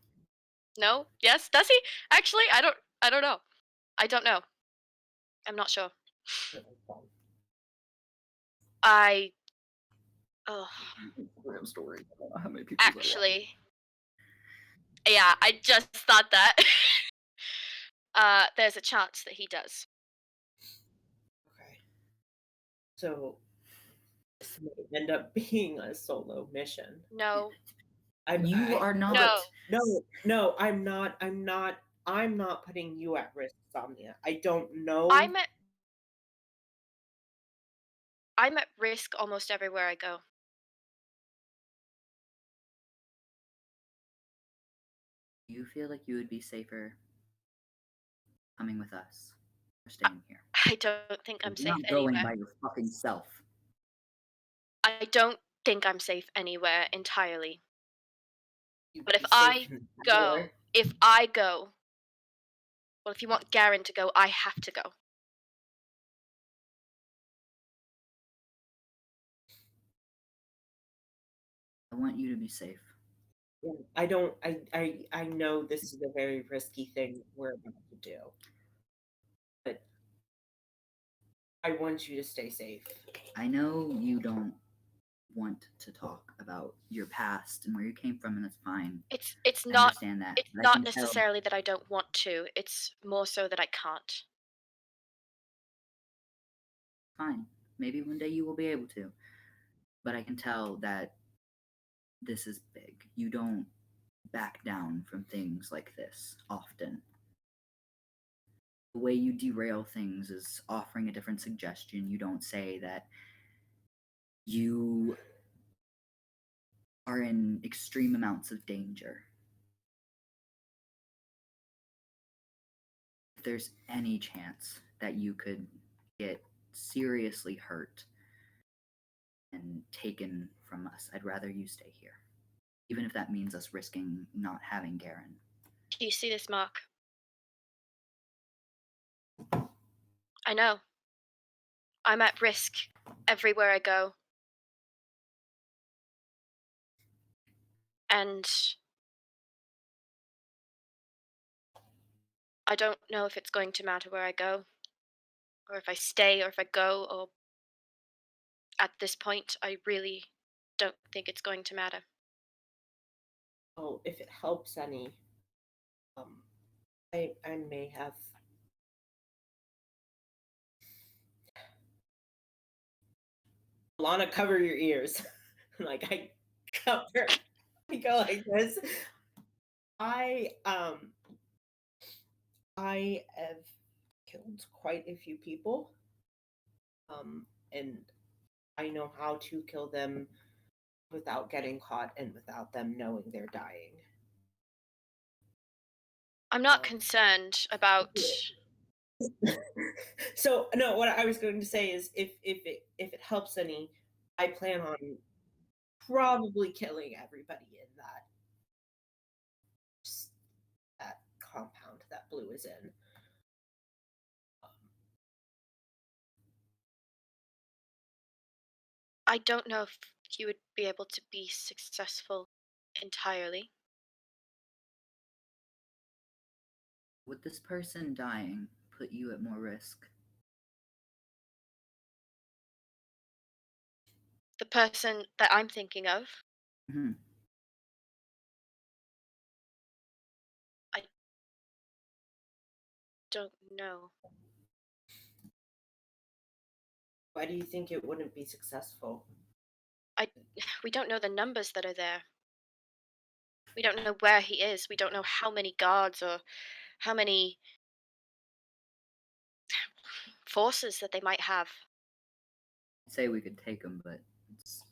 Speaker 3: no. Yes. Does he? Actually, I don't know. I don't know. I'm not sure. I oh,
Speaker 1: Instagram story. I don't know how many people
Speaker 3: actually, yeah, I just thought that. There's a chance that he does.
Speaker 2: Okay. So this may end up being a solo mission.
Speaker 3: No.
Speaker 1: You are not.
Speaker 2: No, I'm not. I'm not putting you at risk, Somnia. I don't know.
Speaker 3: I'm I'm at risk almost everywhere I go.
Speaker 1: Do you feel like you would be safer coming with us or staying here?
Speaker 3: I don't think I'm
Speaker 1: You're
Speaker 3: safe
Speaker 1: not going
Speaker 3: anywhere.
Speaker 1: by your fucking self.
Speaker 3: I don't think I'm safe anywhere entirely.
Speaker 2: You'd
Speaker 3: But
Speaker 2: be safe in the door.
Speaker 3: if I go, well, if you want Garen to go, I have to go.
Speaker 1: I want you to be safe.
Speaker 2: Yeah, I don't. I know this is a very risky thing we're about to do, but I want you to stay safe.
Speaker 1: I know you don't want to talk about your past and where you came from, and that's fine.
Speaker 3: It's
Speaker 1: I
Speaker 3: not
Speaker 1: understand that.
Speaker 3: it's
Speaker 1: But I
Speaker 3: not
Speaker 1: can tell,
Speaker 3: necessarily that I don't want to. It's more so that I can't.
Speaker 1: fine. Maybe one day you will be able to. But I can tell that this is big. You don't back down from things like this often. The way you derail things is offering a different suggestion. You don't say that you are in extreme amounts of danger. If there's any chance that you could get seriously hurt and taken from us, I'd rather you stay here. Even if that means us risking not having Garen.
Speaker 3: Do you see this, Mark? I know. I'm at risk everywhere I go. And I don't know if it's going to matter where I go, or if I stay, or if I go, or at this point, I really don't think it's going to matter.
Speaker 2: Oh, if it helps any, um, I may have. Lana, cover your ears. Like cover. I go like this. I um I have killed quite a few people. And I know how to kill them without getting caught and without them knowing they're dying.
Speaker 3: I'm not concerned about.
Speaker 2: So no, what I was going to say is if it helps any, I plan on probably killing everybody in that compound that Blue is in. Um,
Speaker 3: I don't know if you would be able to be successful entirely.
Speaker 1: Would this person dying put you at more risk?
Speaker 3: The person that I'm thinking of,
Speaker 1: Hmm.
Speaker 3: I don't know.
Speaker 2: why do you think it wouldn't be successful?
Speaker 3: I we don't know the numbers that are there. We don't know where he is. We don't know how many guards or how many forces that they might have.
Speaker 1: I'd say we could take them, but it's,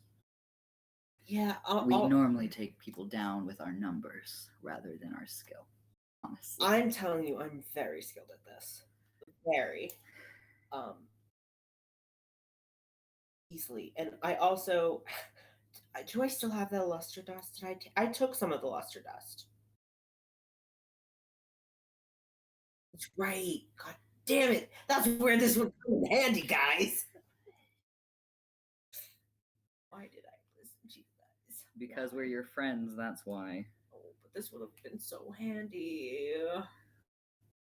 Speaker 2: Yeah,
Speaker 1: we normally take people down with our numbers rather than our skill. Honestly,
Speaker 2: I'm telling you, I'm very skilled at this. Very. Um, easily. And I also do I still have the luster dust? I took some of the luster dust. That's right. God damn it. That's where this would come in handy, guys. Why did I listen to you guys?
Speaker 1: because
Speaker 2: Why?
Speaker 1: we're your friends, that's why.
Speaker 2: Oh, but this would have been so handy.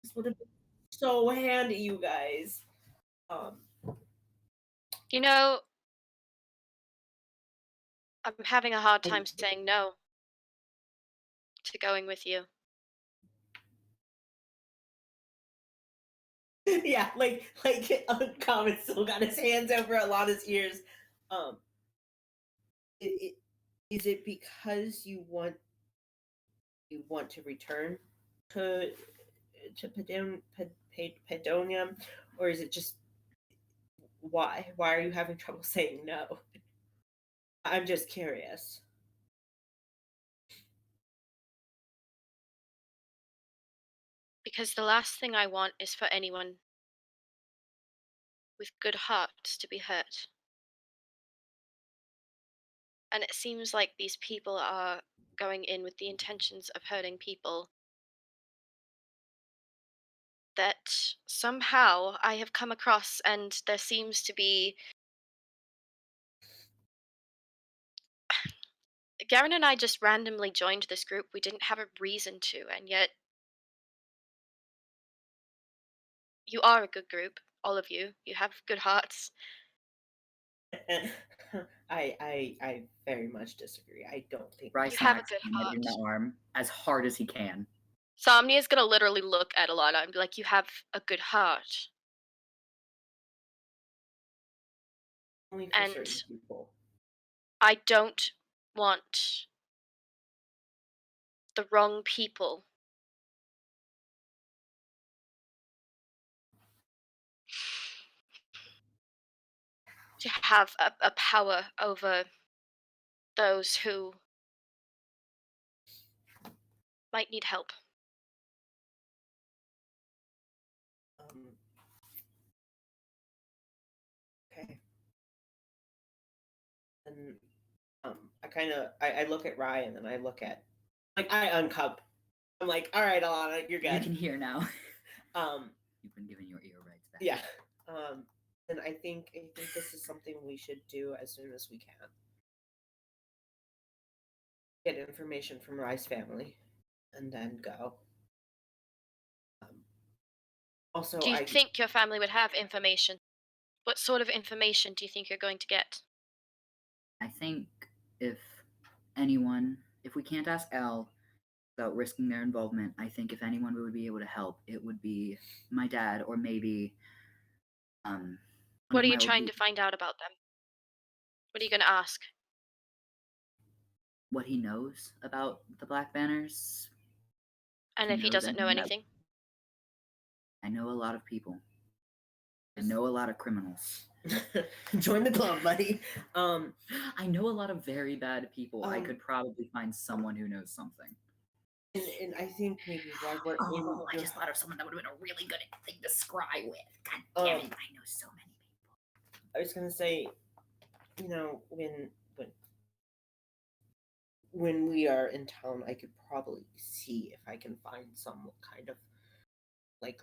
Speaker 2: This would have been so handy, you guys. Um,
Speaker 3: You know, I'm having a hard
Speaker 2: I,
Speaker 3: time saying no to going with you.
Speaker 2: yeah, like Comet still got his hands over Alana's ears. Um, is it because you want to return to Pedonia, or is it just Why are you having trouble saying no? I'm just curious.
Speaker 3: Because the last thing I want is for anyone with good hearts to be hurt. And it seems like these people are going in with the intentions of hurting people that somehow I have come across, and there seems to be. Garen and I just randomly joined this group. We didn't have a reason to, and yet you are a good group, all of you. You have good hearts.
Speaker 2: I very much disagree. I don't think
Speaker 1: Bry
Speaker 3: You have a
Speaker 1: smacks
Speaker 3: good
Speaker 1: Emmett in
Speaker 3: heart.
Speaker 1: the arm as hard as he can.
Speaker 3: Somnia's gonna literally look at Alana and be like, "You have a good heart."
Speaker 2: only for
Speaker 3: And
Speaker 2: certain people.
Speaker 3: I don't want the wrong people to have a power over those who might need help.
Speaker 2: Um, okay. And I look at Ryan and I look at like I uncup. I'm like, all right, Alana, you're
Speaker 1: You
Speaker 2: good.
Speaker 1: can hear now.
Speaker 2: Um,
Speaker 1: You've been given your ear rights back.
Speaker 2: yeah. And I think this is something we should do as soon as we can. Get information from Rye's family, and then go. Um, also,
Speaker 3: Do you think your family would have information? What sort of information do you think you're going to get?
Speaker 1: I think if if we can't ask Al without risking their involvement, I think if anyone would be able to help, it would be my dad or maybe one
Speaker 3: What
Speaker 1: of
Speaker 3: are
Speaker 1: my
Speaker 3: you
Speaker 1: old
Speaker 3: trying to find out about them? What are you going to ask?
Speaker 1: what he knows about the Black Banners.
Speaker 3: And
Speaker 1: He
Speaker 3: if he
Speaker 1: knows
Speaker 3: doesn't know
Speaker 1: anything that
Speaker 3: anything?
Speaker 1: I know a lot of people. I know a lot of criminals.
Speaker 2: join the club, buddy.
Speaker 1: I know a lot of very bad people. I
Speaker 2: Um,
Speaker 1: could probably find someone who knows something.
Speaker 2: and I think maybe while we're
Speaker 1: Oh, I
Speaker 2: in,
Speaker 1: just thought of someone that would have been a really good thing to scry with. God damn it, I know so many people.
Speaker 2: I was gonna say, when we are in town, I could probably see if I can find some kind of like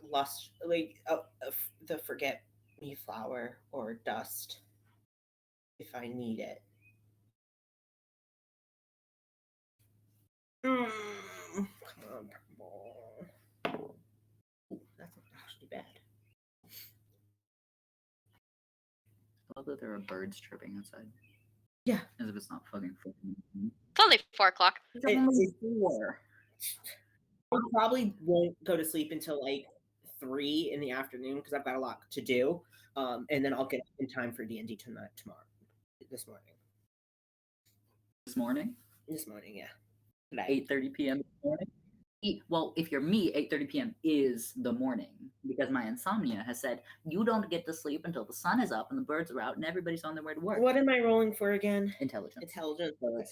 Speaker 2: the forget me flower or dust if I need it. Come on, purple. Ooh, that's not actually bad.
Speaker 1: I love that there are birds chirping outside.
Speaker 2: Yeah.
Speaker 1: As if it's not fucking 4.
Speaker 3: It's only 4 o'clock.
Speaker 1: It's only 4.
Speaker 2: I probably won't go to sleep until like 3 in the afternoon because I've got a lot to do. And then I'll get in time for D&D tomorrow. This morning.
Speaker 1: This morning?
Speaker 2: This morning, yeah.
Speaker 1: 8:30 p.m. this morning? Well, if you're me, 8:30 p.m. is the morning because my insomnia has said you don't get to sleep until the sun is up and the birds are out and everybody's on their way to work.
Speaker 2: What am I rolling for again?
Speaker 1: Intelligence.
Speaker 2: Intelligence. Okay.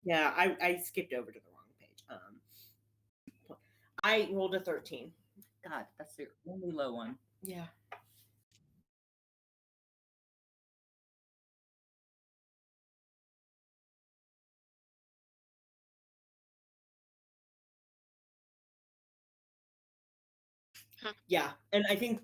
Speaker 2: Yeah, I skipped over to the wrong page. I rolled a 13.
Speaker 1: God, that's your only low one.
Speaker 2: Yeah. Yeah, and I think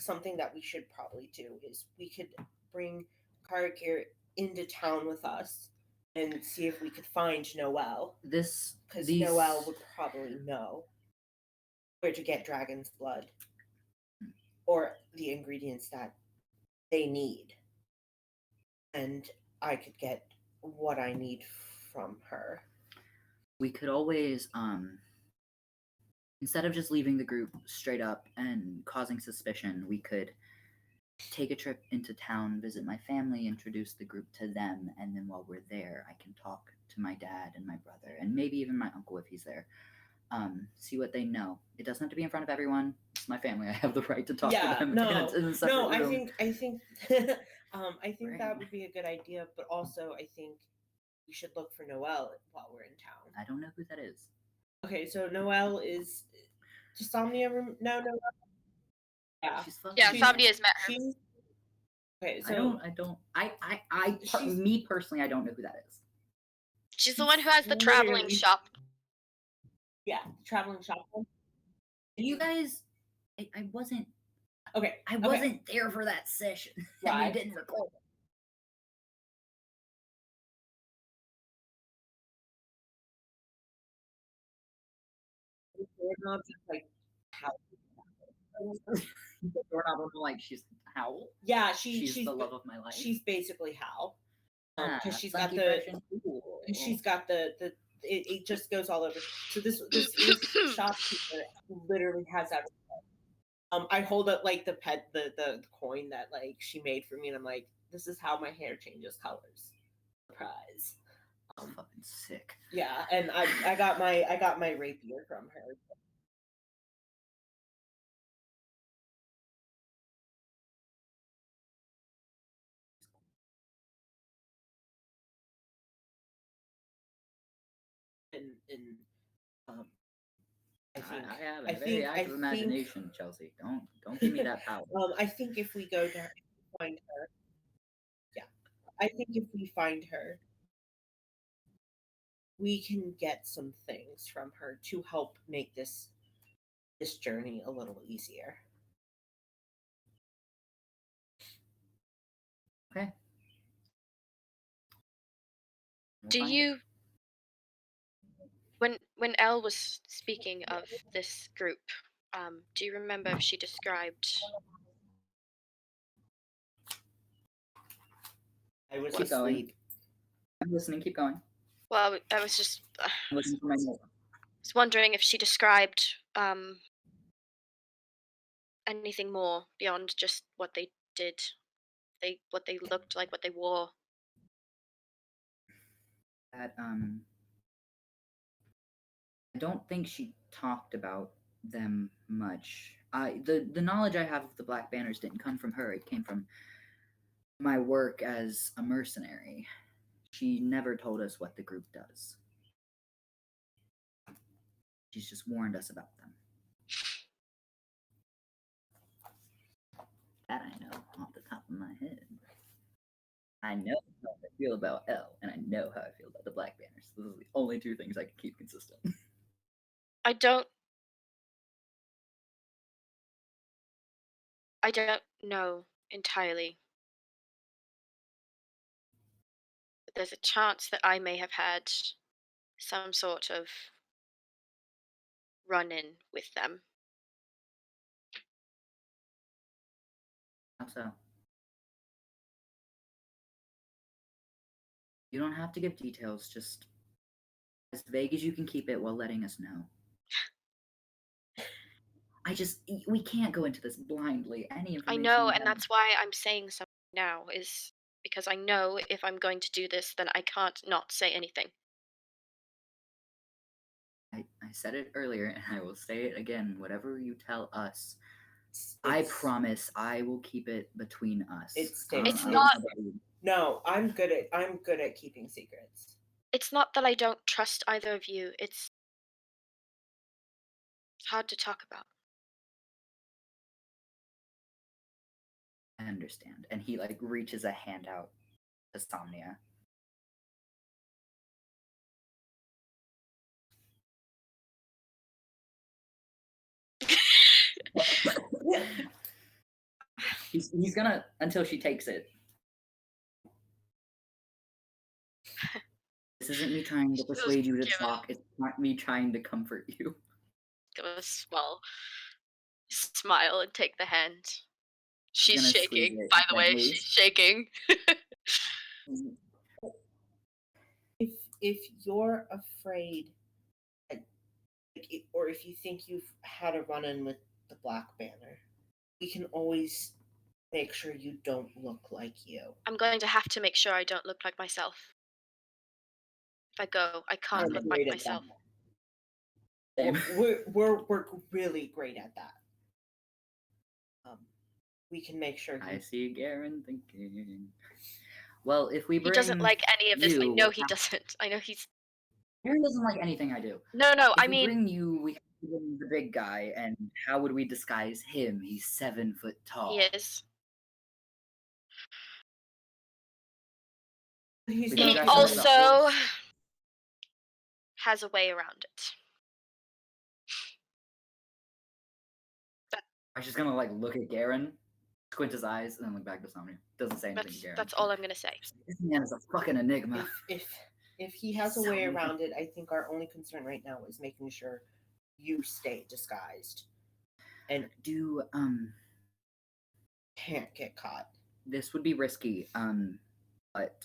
Speaker 2: something that we should probably do is we could bring Cleric here into town with us and see if we could find Noelle. Because Noelle would probably know where to get dragon's blood or the ingredients that they need. And I could get what I need from her.
Speaker 1: We could always instead of just leaving the group straight up and causing suspicion, we could take a trip into town, visit my family, introduce the group to them, and then while we're there, I can talk to my dad and my brother, and maybe even my uncle if he's there, see what they know. It doesn't have to be in front of everyone. It's my family. I have the right to talk to
Speaker 2: Yeah,
Speaker 1: them
Speaker 2: no,
Speaker 1: in a separate
Speaker 2: no. I
Speaker 1: room.
Speaker 2: think I think that
Speaker 1: Right.
Speaker 2: would be a good idea. But also, I think we should look for Noelle while we're in town.
Speaker 1: I don't know who that is.
Speaker 2: Okay, so Noelle is Insomnia room. No, no, yeah,
Speaker 1: She's fucking
Speaker 3: Yeah,
Speaker 2: she's
Speaker 3: Insomnia has met her.
Speaker 2: she's okay.
Speaker 1: I
Speaker 2: So
Speaker 1: don't.
Speaker 2: she's
Speaker 1: Me personally, I don't know who that is.
Speaker 3: She's the
Speaker 2: she's
Speaker 3: one who has the traveling
Speaker 2: literally
Speaker 3: shop.
Speaker 2: yeah, traveling shopper.
Speaker 1: You guys, I wasn't.
Speaker 2: Okay,
Speaker 1: I
Speaker 2: okay.
Speaker 1: wasn't there for that session, and
Speaker 2: Why?
Speaker 1: we didn't record.
Speaker 2: The doorknob just like how?
Speaker 1: The doorknob, I'm like, she's Howl.
Speaker 2: Yeah,
Speaker 1: She's
Speaker 2: she's
Speaker 1: the love of my life.
Speaker 2: she's basically Hal. Because
Speaker 1: Ah,
Speaker 2: she's got
Speaker 1: funky,
Speaker 2: the
Speaker 1: fresh, and cool.
Speaker 2: she's got the it just goes all over. So this shopkeeper literally has everything. I hold up like the coin that like she made for me, and I'm like, this is how my hair changes colors. Surprise.
Speaker 1: Fucking sick.
Speaker 2: Yeah, and I got my rapier from her. And um,
Speaker 1: I have
Speaker 2: I
Speaker 1: a very
Speaker 2: think
Speaker 1: active imagination, Chelsea. Don't give me that power.
Speaker 2: I think if we go to her, find her, yeah, I think if we find her, we can get some things from her to help make this journey a little easier.
Speaker 1: Okay. We'll
Speaker 3: Do
Speaker 1: find her.
Speaker 3: you when Elle was speaking of this group, do you remember if she described
Speaker 2: I was
Speaker 1: Keep going.
Speaker 2: asleep.
Speaker 1: I'm listening. Keep going.
Speaker 3: well, I was just
Speaker 1: I'm listening for my note.
Speaker 3: was wondering if she described anything more beyond just what they did, what they looked like, what they wore.
Speaker 1: That I don't think she talked about them much. The knowledge I have of the Black Banners didn't come from her. It came from my work as a mercenary. She never told us what the group does. She's just warned us about them. That I know off the top of my head. I know how I feel about L, and I know how I feel about the Black Banners. Those are the only two things I can keep consistent.
Speaker 3: I don't I don't know entirely. But there's a chance that I may have had some sort of run in with them.
Speaker 1: How so? You don't have to give details, just as vague as you can keep it while letting us know. We can't go into this blindly. Any
Speaker 3: I
Speaker 1: information
Speaker 3: know,
Speaker 1: we
Speaker 3: and
Speaker 1: have.
Speaker 3: that's why I'm saying something now, is because I know if I'm going to do this, then I can't not say anything.
Speaker 1: I said it earlier, and I will say it again. Whatever you tell us, I promise I will keep it between us.
Speaker 2: It stays.
Speaker 3: It's not.
Speaker 2: No, I'm good at keeping secrets.
Speaker 3: It's not that I don't trust either of you. It's hard to talk about.
Speaker 1: I understand. And he like reaches a hand out to Somnia. He's gonna until she takes it. This isn't me trying to persuade you to talk. It's not me trying to comfort you.
Speaker 3: Give a small smile and take the hand. She's
Speaker 1: Gonna squeeze
Speaker 3: shaking,
Speaker 1: it
Speaker 3: by the way.
Speaker 1: gently.
Speaker 3: She's shaking.
Speaker 2: If you're afraid, or if you think you've had a run-in with the Black Banner, we can always make sure you don't look like you.
Speaker 3: I'm going to have to make sure I don't look like myself. If I go, I can't
Speaker 2: I'm
Speaker 3: look like
Speaker 2: afraid of
Speaker 3: myself.
Speaker 2: that.
Speaker 1: Same.
Speaker 2: we're really great at that. We can make sure
Speaker 1: I see Garen thinking. Well, if we
Speaker 3: He doesn't
Speaker 1: bring
Speaker 3: like any of this. I
Speaker 1: you,
Speaker 3: know he doesn't. I know he's.
Speaker 1: Garen doesn't like anything I do.
Speaker 3: No,
Speaker 1: If
Speaker 3: I
Speaker 1: we
Speaker 3: mean,
Speaker 1: bring you, we have to bring the big guy, and how would we disguise him? He's 7 foot tall.
Speaker 3: he is.
Speaker 2: he's
Speaker 1: We
Speaker 3: He
Speaker 1: disguise him as a
Speaker 3: also
Speaker 1: horse.
Speaker 3: has a way around it.
Speaker 1: I'm just gonna like look at Garen, squint his eyes, and then look back to Somnia. Doesn't say anything to Garen.
Speaker 3: That's all I'm gonna say.
Speaker 1: This man is a fucking enigma.
Speaker 2: If he has a way around it, I think our only concern right now is making sure you stay disguised and
Speaker 1: Do
Speaker 2: can't get caught.
Speaker 1: this would be risky, but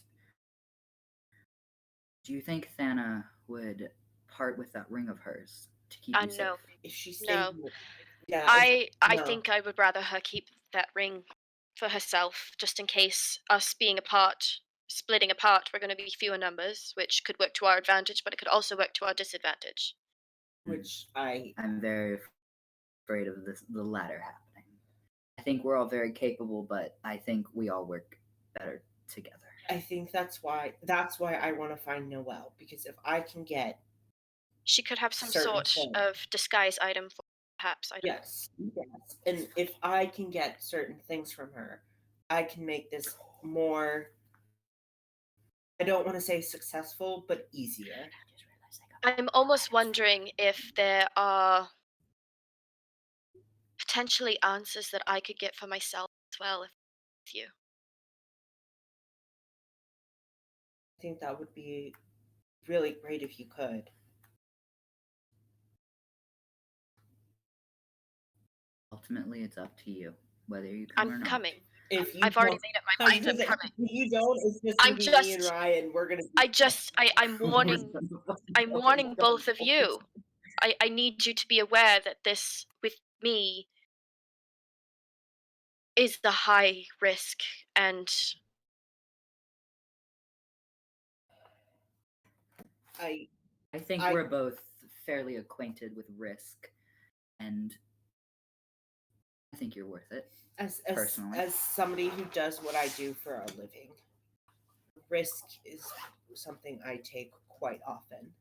Speaker 1: do you think Thana would part with that ring of hers to keep you safe?
Speaker 3: No.
Speaker 2: If she stays,
Speaker 3: No.
Speaker 2: yeah,
Speaker 3: I
Speaker 2: no.
Speaker 3: think I would rather her keep that ring for herself, just in case us being apart, splitting apart, we're going to be fewer numbers, which could work to our advantage, but it could also work to our disadvantage.
Speaker 2: Which
Speaker 1: I'm very afraid of the latter happening. I think we're all very capable, but I think we all work better together.
Speaker 2: I think that's why I want to find Noelle, because if I can get
Speaker 3: She could have some
Speaker 2: certain
Speaker 3: sort
Speaker 2: things.
Speaker 3: of disguise item, perhaps. I don't know.
Speaker 2: Yes, and if I can get certain things from her, I can make this more. I don't want to say successful, but easier.
Speaker 3: I'm almost wondering if there are potentially answers that I could get for myself as well, with you.
Speaker 2: I think that would be really great if you could.
Speaker 1: Ultimately, it's up to you whether you come or
Speaker 3: I'm
Speaker 1: not.
Speaker 3: coming.
Speaker 2: If you
Speaker 3: I've already
Speaker 2: don't-
Speaker 3: made up my
Speaker 2: I was
Speaker 3: mind.
Speaker 2: gonna
Speaker 3: I'm
Speaker 2: say,
Speaker 3: coming.
Speaker 2: if you don't, it's just
Speaker 3: I'm
Speaker 2: gonna be me
Speaker 3: just-
Speaker 2: and Ryan. We're gonna.
Speaker 3: I'm warning. I'm warning both of you. I need you to be aware that this with me is the high risk, and
Speaker 2: I
Speaker 1: think we're both fairly acquainted with risk, and I think you're worth it. Personally,
Speaker 2: as somebody who does what I do for a living, risk is something I take quite often.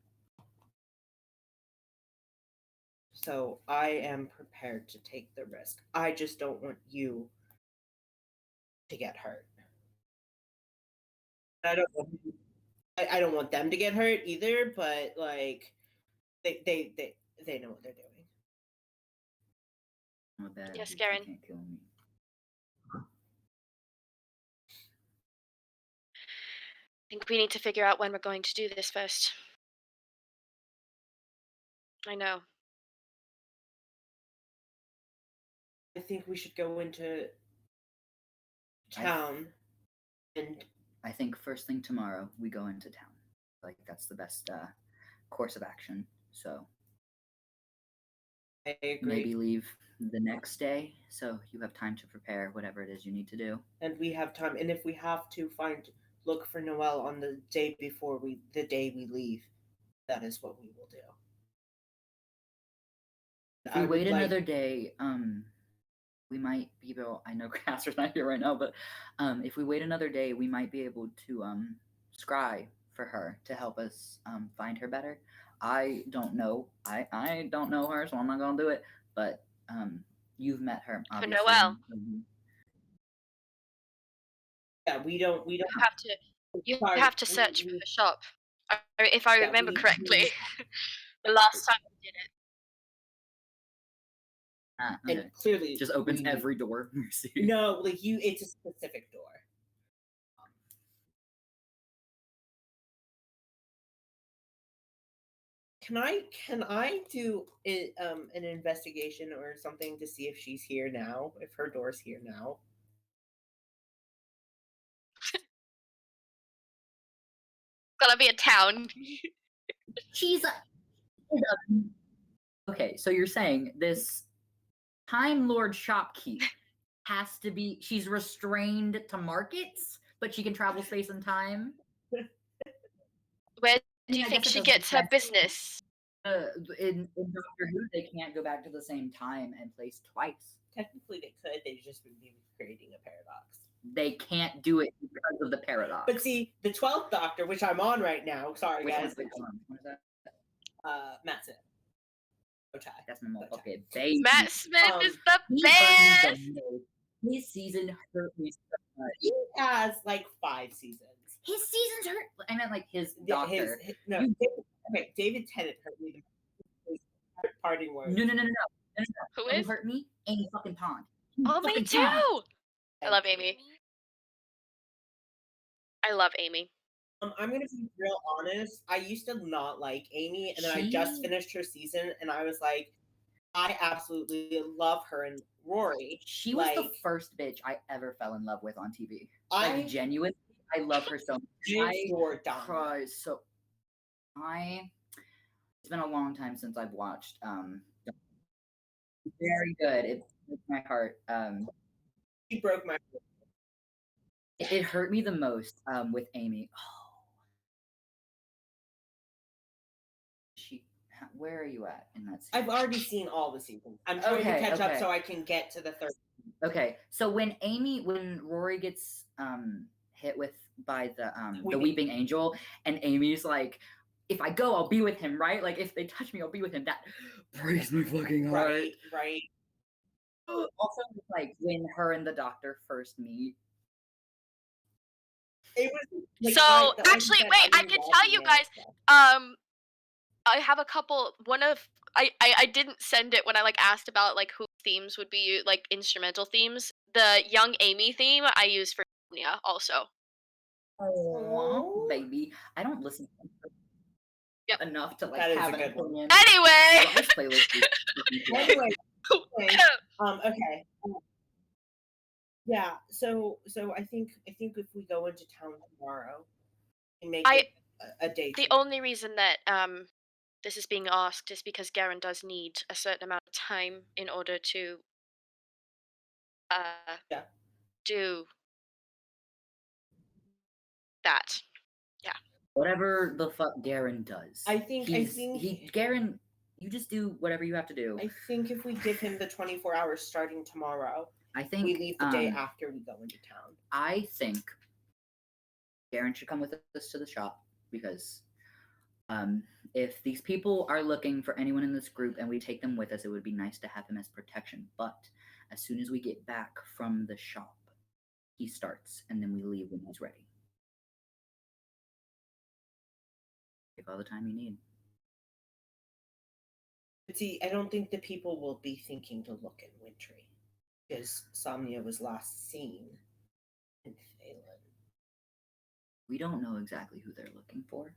Speaker 2: So I am prepared to take the risk. I just don't want you to get hurt. I don't want them to get hurt either, but like they know what they're doing.
Speaker 3: Yes, Garen.
Speaker 1: Can't kill me.
Speaker 3: I think we need to figure out when we're going to do this first. I know.
Speaker 2: I think we should go into town and
Speaker 1: I think first thing tomorrow we go into town. Like that's the best course of action. So
Speaker 2: I agree.
Speaker 1: maybe leave the next day so you have time to prepare whatever it is you need to do.
Speaker 2: And we have time. And if we have to look for Noelle on the day before the day we leave, that is what we will do.
Speaker 1: If we wait another day, we might be able. I know Caster's not here right now, but if we wait another day, we might be able to scry for her to help us find her better. I don't know. I don't know her, so I'm not gonna do it. But you've met her, obviously.
Speaker 3: For Noelle.
Speaker 2: Yeah, we don't
Speaker 3: have to. You have to search for the shop. If I remember correctly, the last time we did it.
Speaker 1: Okay.
Speaker 2: And clearly,
Speaker 1: just opens every door.
Speaker 2: No, like it's a specific door. Can I do an investigation or something to see if she's here now? If her door's here now?
Speaker 3: Gonna be a town.
Speaker 1: She's okay. So you're saying this Time Lord shopkeep has to be? She's restrained to markets, but she can travel space and time.
Speaker 3: Where do you think she gets her business?
Speaker 1: In Doctor Who, they can't go back to the same time and place twice.
Speaker 2: Technically, they could. They just would be creating a paradox.
Speaker 1: They can't do it because of the paradox.
Speaker 2: But see, the 12th Doctor, which I'm on right now. Sorry,
Speaker 1: Which
Speaker 2: guys.
Speaker 1: Wait, hold on. What is that?
Speaker 2: Matt Smith. Okay.
Speaker 1: That's my motherfucking baby.
Speaker 3: Matt Smith is the
Speaker 1: He
Speaker 3: best.
Speaker 1: hurt me the most. His season hurt me so much.
Speaker 2: He has like 5 seasons.
Speaker 1: His seasons hurt. I meant like his
Speaker 2: Yeah,
Speaker 1: doctor.
Speaker 2: David Tennant hurt me the most. His parting words.
Speaker 1: No.
Speaker 3: Who
Speaker 1: Who
Speaker 3: is?
Speaker 1: hurt me? Amy fucking Pond.
Speaker 3: Oh, me too. I love Amy. I love Amy.
Speaker 2: I'm gonna be real honest. I used to not like Amy, and then I just finished her season, and I was like, I absolutely love her and Rory.
Speaker 1: She was the first bitch I ever fell in love with on TV.
Speaker 2: I
Speaker 1: genuinely, I love her so much.
Speaker 2: I
Speaker 1: cry so. It's been a long time since I've watched. Very good. It broke my heart.
Speaker 2: She broke my heart.
Speaker 1: It hurt me the most with Amy. Oh. Where are you at in that season?
Speaker 2: I've already seen all the seasons. I'm trying to catch up so I can get to the third.
Speaker 1: Okay, so when Rory gets hit by the weeping angel, and Amy's like, if I go, I'll be with him, right? Like, if they touch me, I'll be with him. That breaks my fucking heart.
Speaker 2: Right.
Speaker 1: Also, like when her and the doctor first meet.
Speaker 2: It was like,
Speaker 3: so actually, wait, I can tell you guys. I have a couple. I didn't send it when I like asked about like who themes would be like instrumental themes. The young Amy theme I use for Nia also.
Speaker 1: Oh, baby, I don't listen to enough to like have an opinion.
Speaker 3: Anyway.
Speaker 1: This playlist is
Speaker 2: anyway. Okay. Yeah. So I think if we go into town tomorrow and make a date.
Speaker 3: The only reason that this is being asked is because Garen does need a certain amount of time in order to do that. Yeah.
Speaker 1: Whatever the fuck Garen does.
Speaker 2: I think
Speaker 1: Garen, you just do whatever you have to do.
Speaker 2: I think if we give him the 24 hours starting tomorrow,
Speaker 1: I think
Speaker 2: we leave the day after we go into town.
Speaker 1: I think Garen should come with us to the shop because if these people are looking for anyone in this group and we take them with us, it would be nice to have him as protection. But as soon as we get back from the shop, he starts, and then we leave when he's ready. Take all the time you need.
Speaker 2: But see, I don't think the people will be thinking to look in Wintry because Somnia was last seen in Phelan.
Speaker 1: We don't know exactly who they're looking for.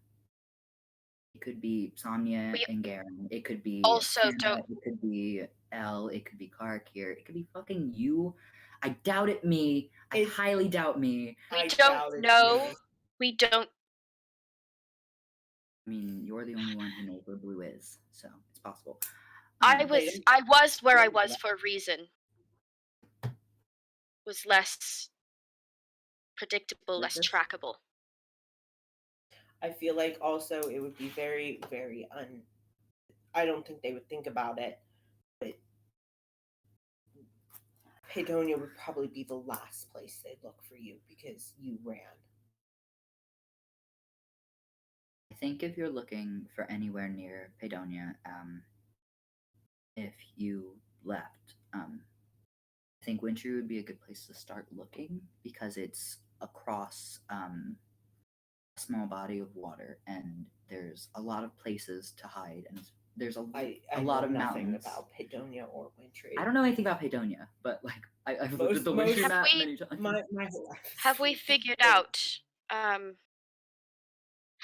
Speaker 1: It could be Somnia and Garen. It could be Hannah. It could be Elle. It could be Clark here. It could be fucking you. I doubt it me. I highly doubt me.
Speaker 3: We don't know. We don't.
Speaker 1: I mean, you're the only one who knows where Blue is, so it's possible.
Speaker 3: I was where I was for a reason. Was less predictable, less trackable.
Speaker 2: I feel like also it would be very, very I don't think they would think about it, but Paedonia would probably be the last place they'd look for you because you ran.
Speaker 1: I think if you're looking for anywhere near Paedonia, if you left, I think Wintry would be a good place to start looking because it's across a small body of water and there's a lot of places to hide and there's a lot of mountains.
Speaker 2: About Paedonia or Wintry.
Speaker 1: I don't know anything about Paedonia, but like I've looked at the Wintry map many times.
Speaker 2: My whole life.
Speaker 3: Have we figured out how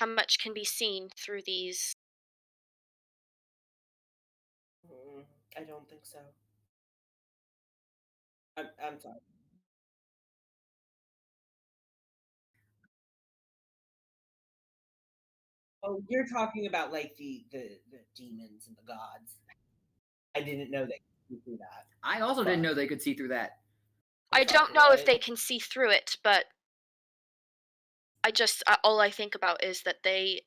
Speaker 3: much can be seen through these?
Speaker 2: I don't think so. I'm sorry. Oh, you're talking about like the demons and the gods. I didn't know they could see through that.
Speaker 1: I also didn't know they could see through that.
Speaker 3: I don't know if they can see through it, but I just all I think about is that the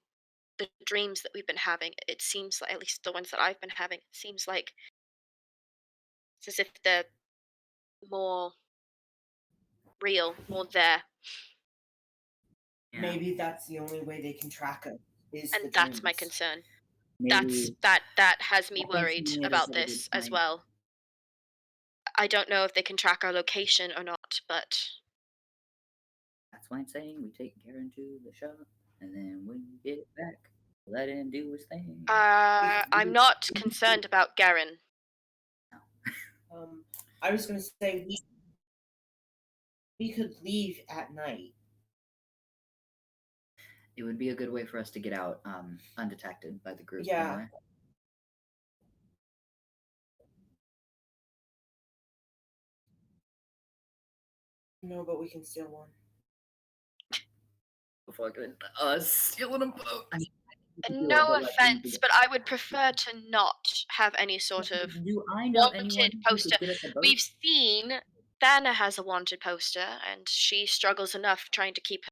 Speaker 3: the dreams that we've been having, it seems like, at least the ones that I've been having, it seems like it's as if they're more real, more there,
Speaker 1: Yeah.
Speaker 2: Maybe that's the only way they can track us is the
Speaker 3: and that's my
Speaker 2: dreams.
Speaker 3: concern.
Speaker 1: Maybe
Speaker 3: That has me
Speaker 1: I think she
Speaker 3: worried
Speaker 1: made a
Speaker 3: about
Speaker 1: really good
Speaker 3: this as
Speaker 1: point.
Speaker 3: well. I don't know if they can track our location or not, but
Speaker 1: That's why I'm saying we take Garen to the shop, and then when we get back, let him do his thing.
Speaker 3: I'm not concerned about Garen.
Speaker 2: I was going to say we could leave at night.
Speaker 1: It would be a good way for us to get out undetected by the group.
Speaker 2: Yeah.
Speaker 1: Anyway.
Speaker 2: No, but we can steal one.
Speaker 1: Fucking us stealing a boat. I mean, we could do it,
Speaker 3: No
Speaker 1: but, like, we need to
Speaker 3: offense,
Speaker 1: get-
Speaker 3: but I would prefer to not have any sort of
Speaker 1: Do I know anyone
Speaker 3: wanted
Speaker 1: who
Speaker 3: poster.
Speaker 1: could get us a boat?
Speaker 3: We've seen Thana has a wanted poster, and she struggles enough trying to keep her,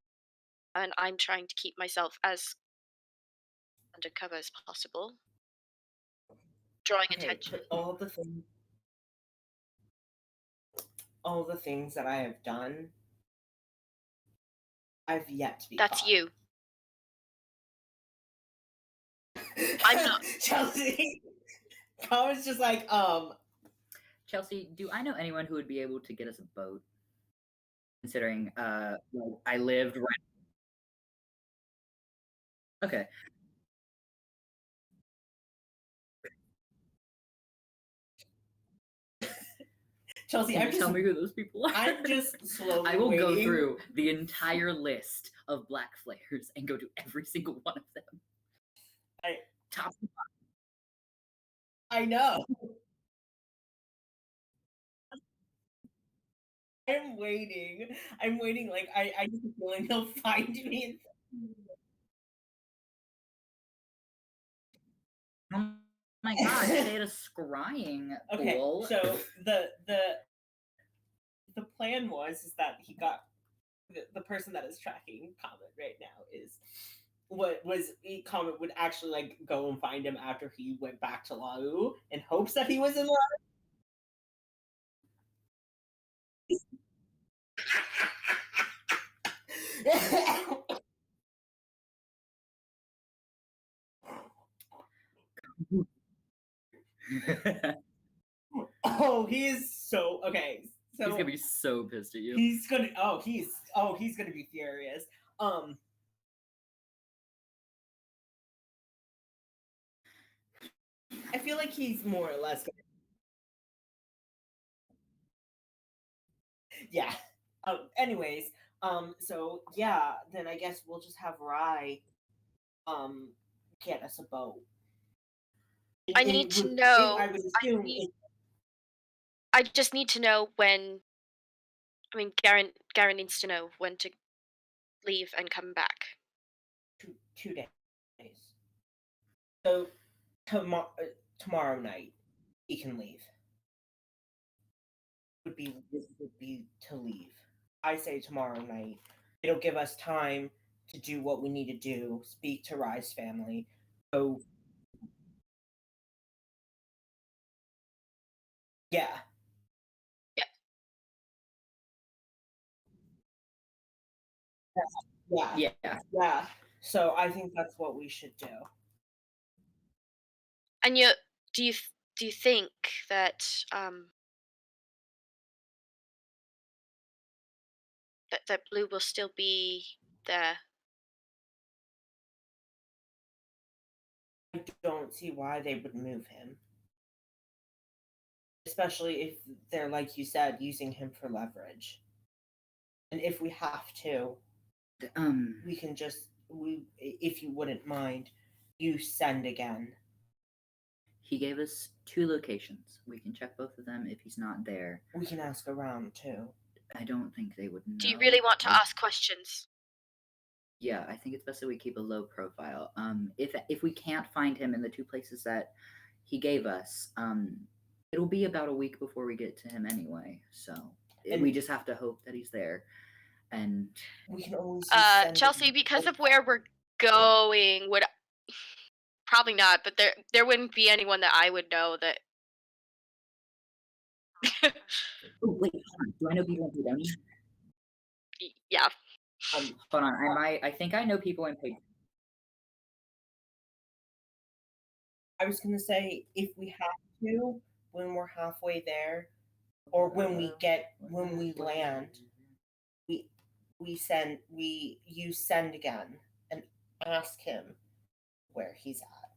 Speaker 3: and I'm trying to keep myself as undercover as possible, drawing
Speaker 2: Okay,
Speaker 3: attention.
Speaker 2: but all the things that I have done, I've yet to be
Speaker 3: That's
Speaker 2: caught.
Speaker 3: you. I'm not.
Speaker 2: Chelsea. Colin's just like,
Speaker 1: Chelsea, do I know anyone who would be able to get us a boat? Considering I lived right. Okay.
Speaker 2: Chelsea,
Speaker 1: Can
Speaker 2: I'm
Speaker 1: you
Speaker 2: just
Speaker 1: tell me who those people are?
Speaker 2: I'm just slowly
Speaker 1: I will go
Speaker 2: waiting.
Speaker 1: through the entire list of black flares and go to every single one of them. Top to bottom.
Speaker 2: I know. I'm waiting. Like I just have a feeling he'll find me.
Speaker 1: Oh my gosh, they had a scrying
Speaker 2: Okay,
Speaker 1: pool.
Speaker 2: so the plan is that he got the person that is tracking Comet right now is what was Comet would actually like go and find him after he went back to Lau in hopes that he was in Lau. Oh, he is so okay. So
Speaker 1: He's gonna be so pissed at you.
Speaker 2: he's gonna be furious. I feel like he's more or less gonna. Yeah. Anyways, so yeah, then I guess we'll just have Rye get us a boat.
Speaker 3: I need to know.
Speaker 2: I would assume
Speaker 3: I just need to know when. I mean, Garen needs to know when to leave and come back.
Speaker 2: 2 days. So tomorrow night he can leave. Would be to leave. I say tomorrow night. It'll give us time to do what we need to do. Speak to Rye's family. So yeah. Yeah. So I think that's what we should do.
Speaker 3: And do you think that that Blue will still be there?
Speaker 2: I don't see why they would move him. Especially if they're, like you said, using him for leverage. And if we have to, we can just if you wouldn't mind, you send again.
Speaker 1: He gave us 2 locations. We can check both of them. If he's not there,
Speaker 2: we can ask around too.
Speaker 1: I don't think they would know.
Speaker 3: Do you really want to ask questions?
Speaker 1: Yeah, I think it's best that we keep a low profile. If we can't find him in the 2 places that he gave us, it'll be about a week before we get to him anyway. So we just have to hope that he's there. And
Speaker 2: we can always
Speaker 3: Chelsea, because of where we're going, would Probably not, but there wouldn't be anyone that I would know that.
Speaker 1: Oh, wait, hold on. Do I know people in Paytoni?
Speaker 3: Yeah.
Speaker 1: Hold on. I think I know people in Paytoni.
Speaker 2: I was gonna say if we have to, when we're halfway there, or when we land, we we use send again and ask him where he's at.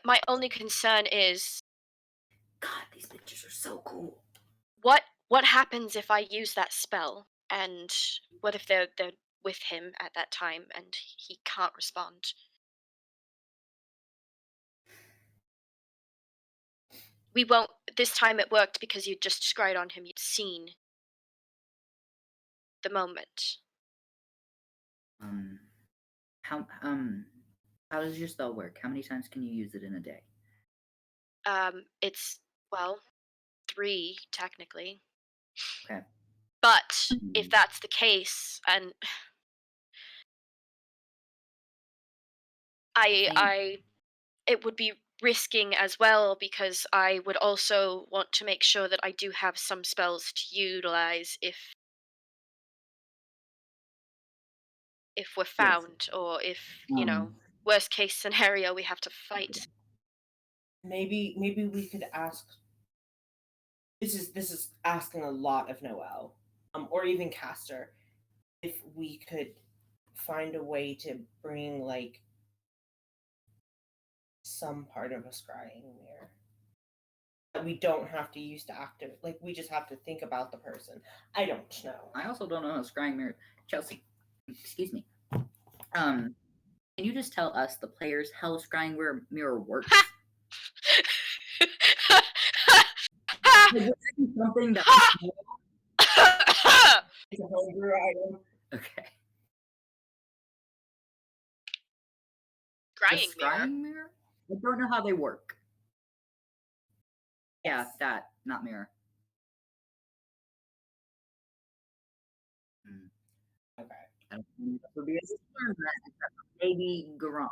Speaker 3: My only concern is
Speaker 1: God, these pictures are so cool.
Speaker 3: what happens if I use that spell, and what if they're with him at that time and he can't respond? We won't. This time it worked because you'd just scryed on him. You'd seen the moment.
Speaker 1: Um, how um, how does your spell work? How many times can you use it in a day?
Speaker 3: It's, well, 3 technically.
Speaker 1: Okay.
Speaker 3: But if
Speaker 1: Um,
Speaker 3: that's the case, and
Speaker 1: I
Speaker 3: I
Speaker 1: think
Speaker 3: I it would be risking as well, because I would also want to make sure that I do have some spells to utilize if we're
Speaker 1: yes.
Speaker 3: found, or if,
Speaker 1: Um,
Speaker 3: worst case scenario, we have to fight.
Speaker 2: Maybe we could ask. This is asking a lot of Noel, or even Castor, if we could find a way to bring like some part of a scrying mirror that we don't have to use to activate. Like we just have to think about the person. I don't know.
Speaker 1: I also don't know how scrying mirror. Chelsea, excuse me. Can you just tell us, the players, how scrying mirror works?
Speaker 3: Ha!
Speaker 1: Like, would that be something that
Speaker 3: Ha!
Speaker 2: It's a homebrew item.
Speaker 1: okay. The
Speaker 3: Scrying mirror.
Speaker 1: scrying mirror? I don't know how they work. Yeah,
Speaker 2: Yes.
Speaker 1: that, not mirror. Hmm.
Speaker 2: Okay.
Speaker 1: I don't think that would be able to learn that, except for maybe Garon.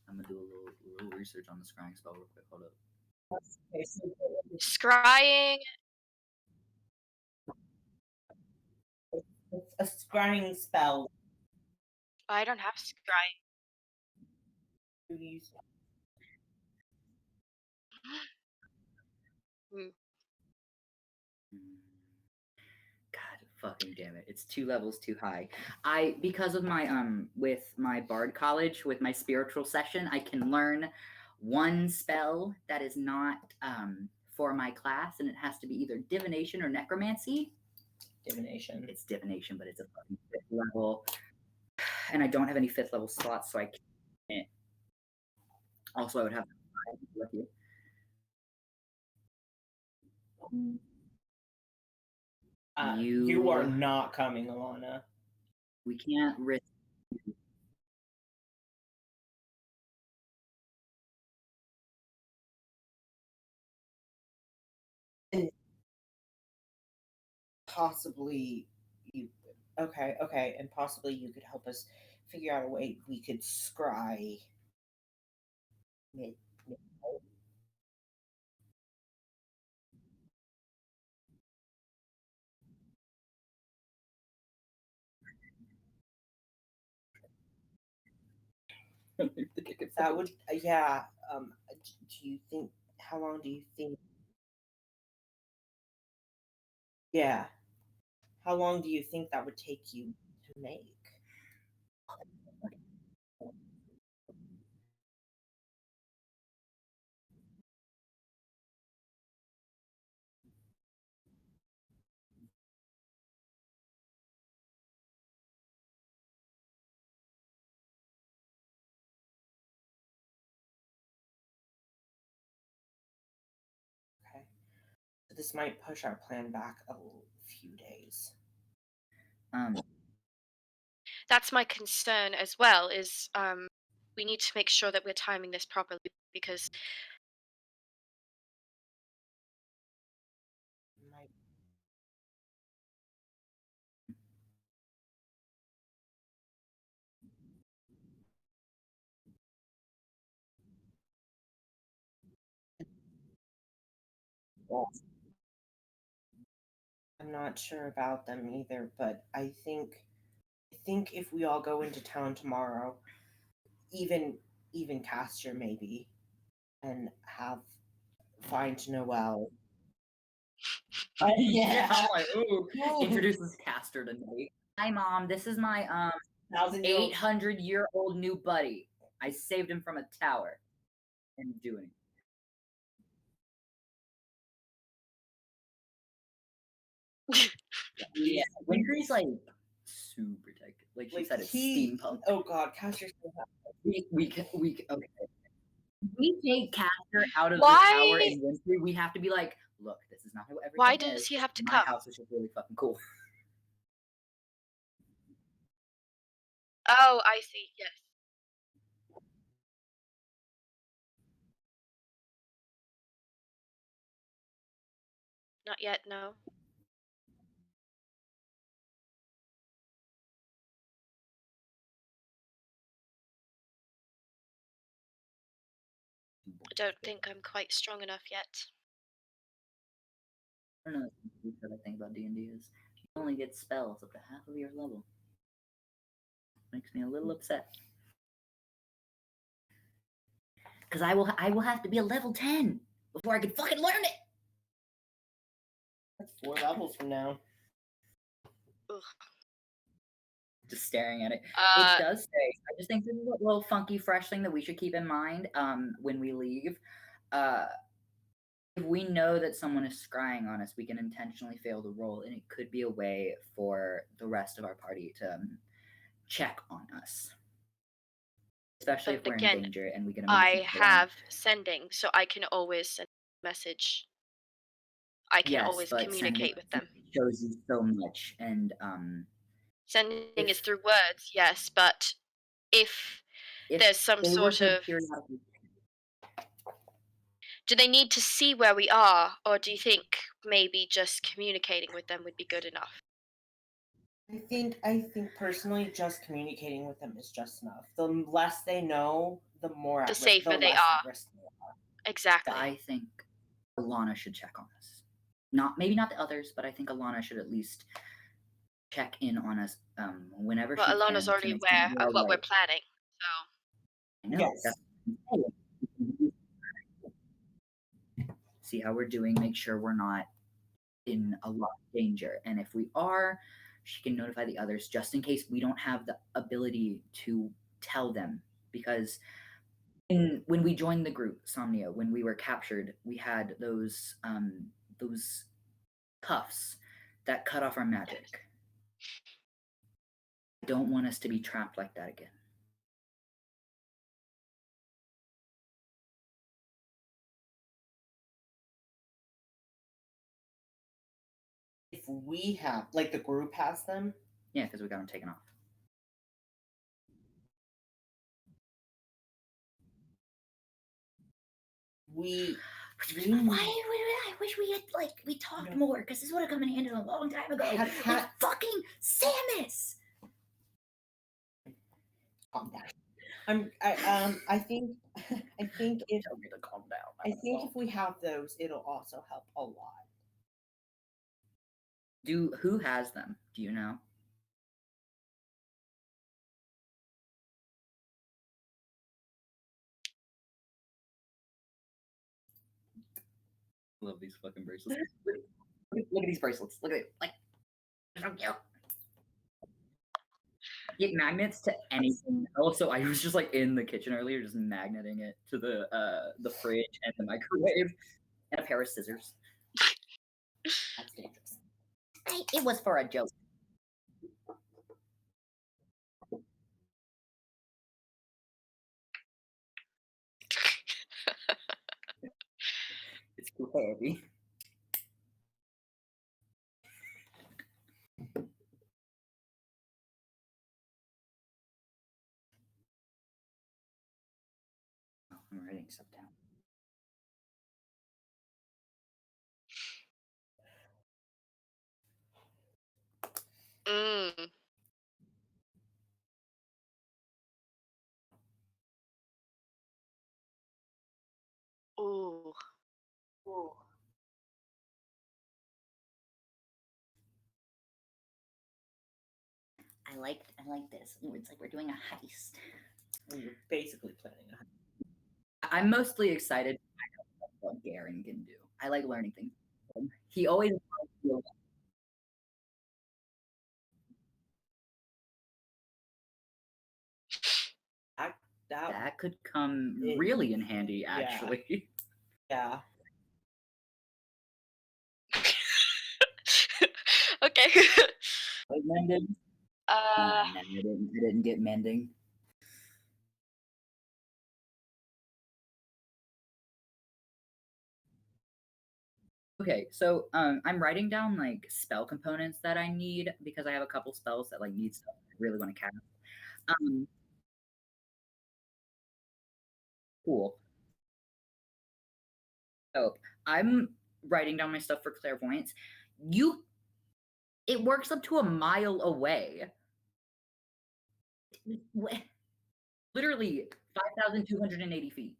Speaker 1: I'm gonna do a little research on the scrying spell real quick. Hold up.
Speaker 2: Okay, so
Speaker 3: Scrying.
Speaker 2: it's a scrying spell.
Speaker 3: I don't have scrying.
Speaker 2: You use
Speaker 3: Hmm.
Speaker 1: Hmm. God fucking damn it. It's 2 levels too high. Because of my with my bard college, with my spiritual session, I can learn one spell that is not for my class, and it has to be either divination or necromancy.
Speaker 2: divination.
Speaker 1: It's divination, but it's a fucking 5th level. And I don't have any 5th level slots, so I can't. Also, I would have to with you.
Speaker 2: You are not coming, Alana.
Speaker 1: We can't risk.
Speaker 2: And possibly you. Okay, and possibly you could help us figure out a way we could scry mid. That would, yeah. Do you think? How long do you think? Yeah. How long do you think that would take you to make? Okay. So this might push our plan back a few days.
Speaker 1: Um,
Speaker 3: That's my concern as well. Is we need to make sure that we're timing this properly, because
Speaker 2: I'm not sure about them either, but I think if we all go into town tomorrow, even even Castor maybe, and have find Noel.
Speaker 1: Yeah, I'm
Speaker 2: Yeah.
Speaker 1: like, ooh,
Speaker 2: Ooh.
Speaker 1: introduces Castor to Nate. Hi, Mom. This is my
Speaker 2: 1,000-year-old.
Speaker 1: 800-year-old new buddy. I saved him from a tower. And doing. Yeah, Winfrey's like super protective. Like she
Speaker 2: Like
Speaker 1: said, it's
Speaker 2: he.
Speaker 1: steampunk.
Speaker 2: Oh God, Castor's so happy.
Speaker 1: Okay. We take Castor out of the tower
Speaker 3: Why?
Speaker 1: in Winfrey. We have to be like, look, this is not how
Speaker 3: Why
Speaker 1: everything
Speaker 3: does
Speaker 1: is.
Speaker 3: he have to
Speaker 1: My
Speaker 3: come?
Speaker 1: house is just really fucking cool.
Speaker 3: Oh, I see. Yes. Not yet. No. I don't think I'm quite strong enough yet.
Speaker 1: I don't know what I think about D&D is you only get spells up to half of your level. Makes me a little upset. Because I will have to be a level 10 before I can fucking learn it.
Speaker 2: That's 4 levels from now.
Speaker 3: Ugh.
Speaker 1: Just staring at it. It
Speaker 3: Uh,
Speaker 1: does say. I just think this is a little funky, fresh thing that we should keep in mind when we leave. If we know that someone is scrying on us, we can intentionally fail the roll, and it could be a way for the rest of our party to check on us, especially
Speaker 3: but
Speaker 1: if we're in
Speaker 3: again,
Speaker 1: danger and we get
Speaker 3: I
Speaker 1: emergency support.
Speaker 3: have sending, so I can always send a message. I can
Speaker 1: Yes,
Speaker 3: always
Speaker 1: but sending
Speaker 3: communicate with them.
Speaker 1: shows you so much, and
Speaker 3: Sending is
Speaker 1: if
Speaker 3: through words, yes, but if
Speaker 1: if
Speaker 3: there's some
Speaker 1: they were
Speaker 3: sort
Speaker 1: to
Speaker 3: of,
Speaker 1: periodically,
Speaker 3: do they need to see where we are, or do you think maybe just communicating with them would be good enough?
Speaker 2: I think personally, just communicating with them is just enough. The less they know, the more
Speaker 3: The
Speaker 2: at risk. The
Speaker 3: safer they
Speaker 2: less
Speaker 3: are.
Speaker 2: at risk they are.
Speaker 3: Exactly.
Speaker 1: I think Alana should check on us. Not maybe not the others, but I think Alana should at least check in on us whenever
Speaker 3: Well,
Speaker 1: she
Speaker 3: Alana's
Speaker 1: can to
Speaker 3: already
Speaker 1: make sure
Speaker 3: aware
Speaker 1: we're
Speaker 3: of
Speaker 1: all
Speaker 3: what we're
Speaker 1: right.
Speaker 3: planning, so
Speaker 1: I know.
Speaker 2: Yes.
Speaker 1: That's see how we're doing. Make sure we're not in a lot of danger, and if we are, she can notify the others just in case we don't have the ability to tell them because when we joined the group Somnia, when we were captured, we had those cuffs that cut off our magic. I don't want us to be trapped like that again.
Speaker 2: If we have, like, the group has them,
Speaker 1: Yeah, because we got them taken off.
Speaker 2: we
Speaker 1: Why? I wish we had we talked more because this would have come in handy a long time ago. Like fucking Samus.
Speaker 2: calm down. I think if
Speaker 1: Tell me to calm down.
Speaker 2: I think if we have those, it'll also help a lot.
Speaker 1: Who has them? Do you know? Love these fucking bracelets. Look at these bracelets. Look at it. Like, they're so cute. Get magnets to anything. Also, I was just like in the kitchen earlier, just magneting it to the fridge and the microwave, and a pair of scissors. That's dangerous. It was for a joke. It's too heavy. Oh, I'm writing stuff down.
Speaker 3: mm. Ooh.
Speaker 2: Ooh.
Speaker 1: like this. It's like we're doing a heist.
Speaker 2: You're basically planning a heist.
Speaker 1: I'm mostly excited to find out what Garen can do. I like learning things. He always that could come really in handy, actually.
Speaker 2: Yeah.
Speaker 3: Okay.
Speaker 1: Like mending? No, I didn't get mending. Okay, so I'm writing down like spell components that I need because I have a couple spells that like need stuff I really want to cast. Cool. So I'm writing down my stuff for clairvoyance. It works up to a mile away. Literally 5,280 feet.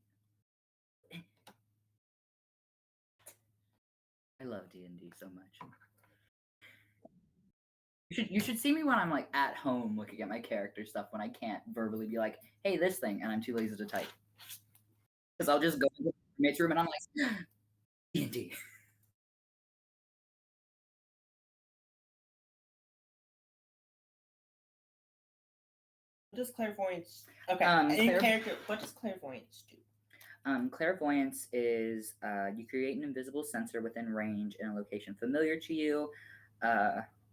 Speaker 1: I love D&D so much. You should see me when I'm like at home looking at my character stuff when I can't verbally be like, hey, this thing, and I'm too lazy to type. Because I'll just go into the mates room and I'm like, D&D.
Speaker 2: What does clairvoyance? Okay, in character, what does clairvoyance do?
Speaker 1: Clairvoyance is you create an invisible sensor within range in a location familiar to you,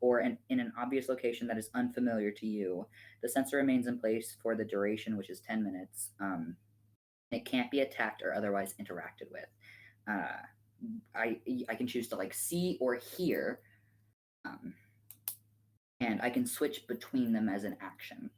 Speaker 1: or in an obvious location that is unfamiliar to you. The sensor remains in place for the duration, which is 10 minutes. It can't be attacked or otherwise interacted with. I can choose to like see or hear, and I can switch between them as an action.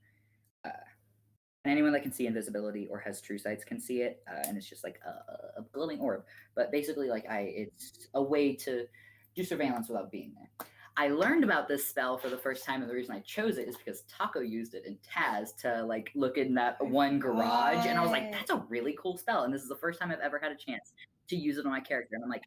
Speaker 1: And anyone that can see invisibility or has true sights can see it, and it's just like a glowing orb. But basically, like it's a way to do surveillance without being there. I learned about this spell for the first time, and the reason I chose it is because Taco used it in Taz to like look in that one garage, and I was like, "That's a really cool spell." And this is the first time I've ever had a chance to use it on my character, and I'm like,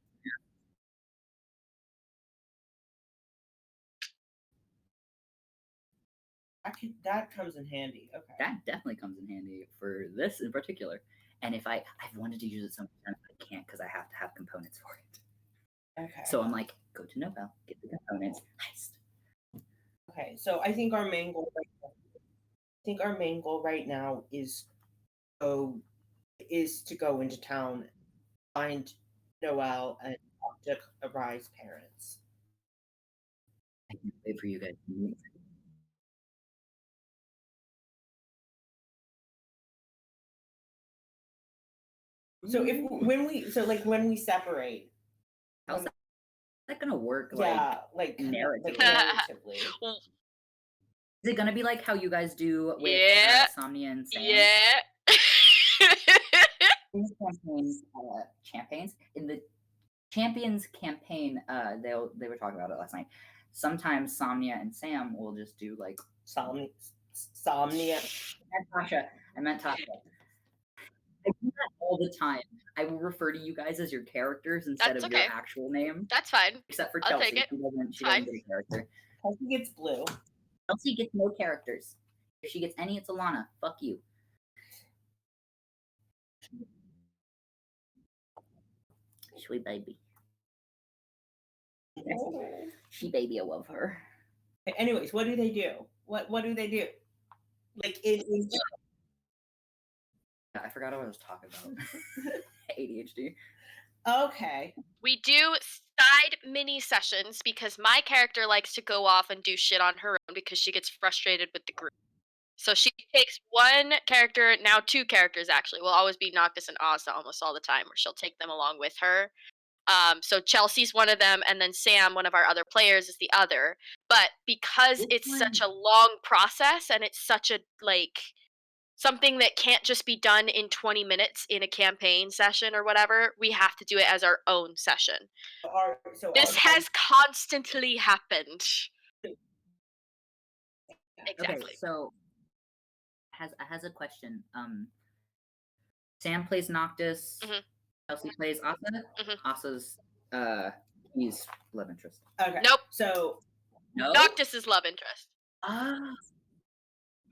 Speaker 2: that comes in handy. Okay.
Speaker 1: That definitely comes in handy for this in particular. And if I've wanted to use it so many times, I can't because I have to have components for it.
Speaker 2: Okay.
Speaker 1: So I'm like, go to Nobel, get the components, heist.
Speaker 2: Okay, so I think our main goal right now is to go into town, find Noelle, and talk to Rye's parents.
Speaker 1: I can't wait for you guys to meet.
Speaker 2: So when we separate,
Speaker 1: how's that gonna work?
Speaker 2: Like
Speaker 3: narratively.
Speaker 1: Is it gonna be like how you guys do with Somnia and Sam?
Speaker 3: Yeah.
Speaker 1: In the campaigns, in the Champions campaign, they were talking about it last night. Sometimes Somnia and Sam will just do like
Speaker 2: Somnia.
Speaker 1: I meant Tasha. I do that all the time. I will refer to you guys as your characters instead of your actual name.
Speaker 3: That's fine.
Speaker 1: Except for Chelsea. She doesn't get a character.
Speaker 2: Chelsea gets blue.
Speaker 1: Chelsea gets no characters. If she gets any, it's Alana. Fuck you. Sweet baby. She baby, I love her.
Speaker 2: Anyways, what do they do? What do they do? Like
Speaker 1: I forgot what I was talking about. ADHD.
Speaker 2: Okay.
Speaker 3: We do side mini sessions because my character likes to go off and do shit on her own because she gets frustrated with the group. So she takes one character, now two characters actually. Will always be Noctis and Asa almost all the time, where she'll take them along with her. So Chelsea's one of them, and then Sam, one of our other players, is the other. But because it's such a long process and it's such a like something that can't just be done in 20 minutes in a campaign session or whatever, we have to do it as our own session. This has constantly happened. Exactly.
Speaker 1: Okay, so has a question. Sam plays Noctis.
Speaker 3: Mhm.
Speaker 1: Chelsea plays Asa.
Speaker 3: Mhm.
Speaker 1: Asa's he's love interest.
Speaker 2: Okay.
Speaker 3: Nope.
Speaker 2: So
Speaker 1: No.
Speaker 3: Noctis is love interest.
Speaker 1: Ah.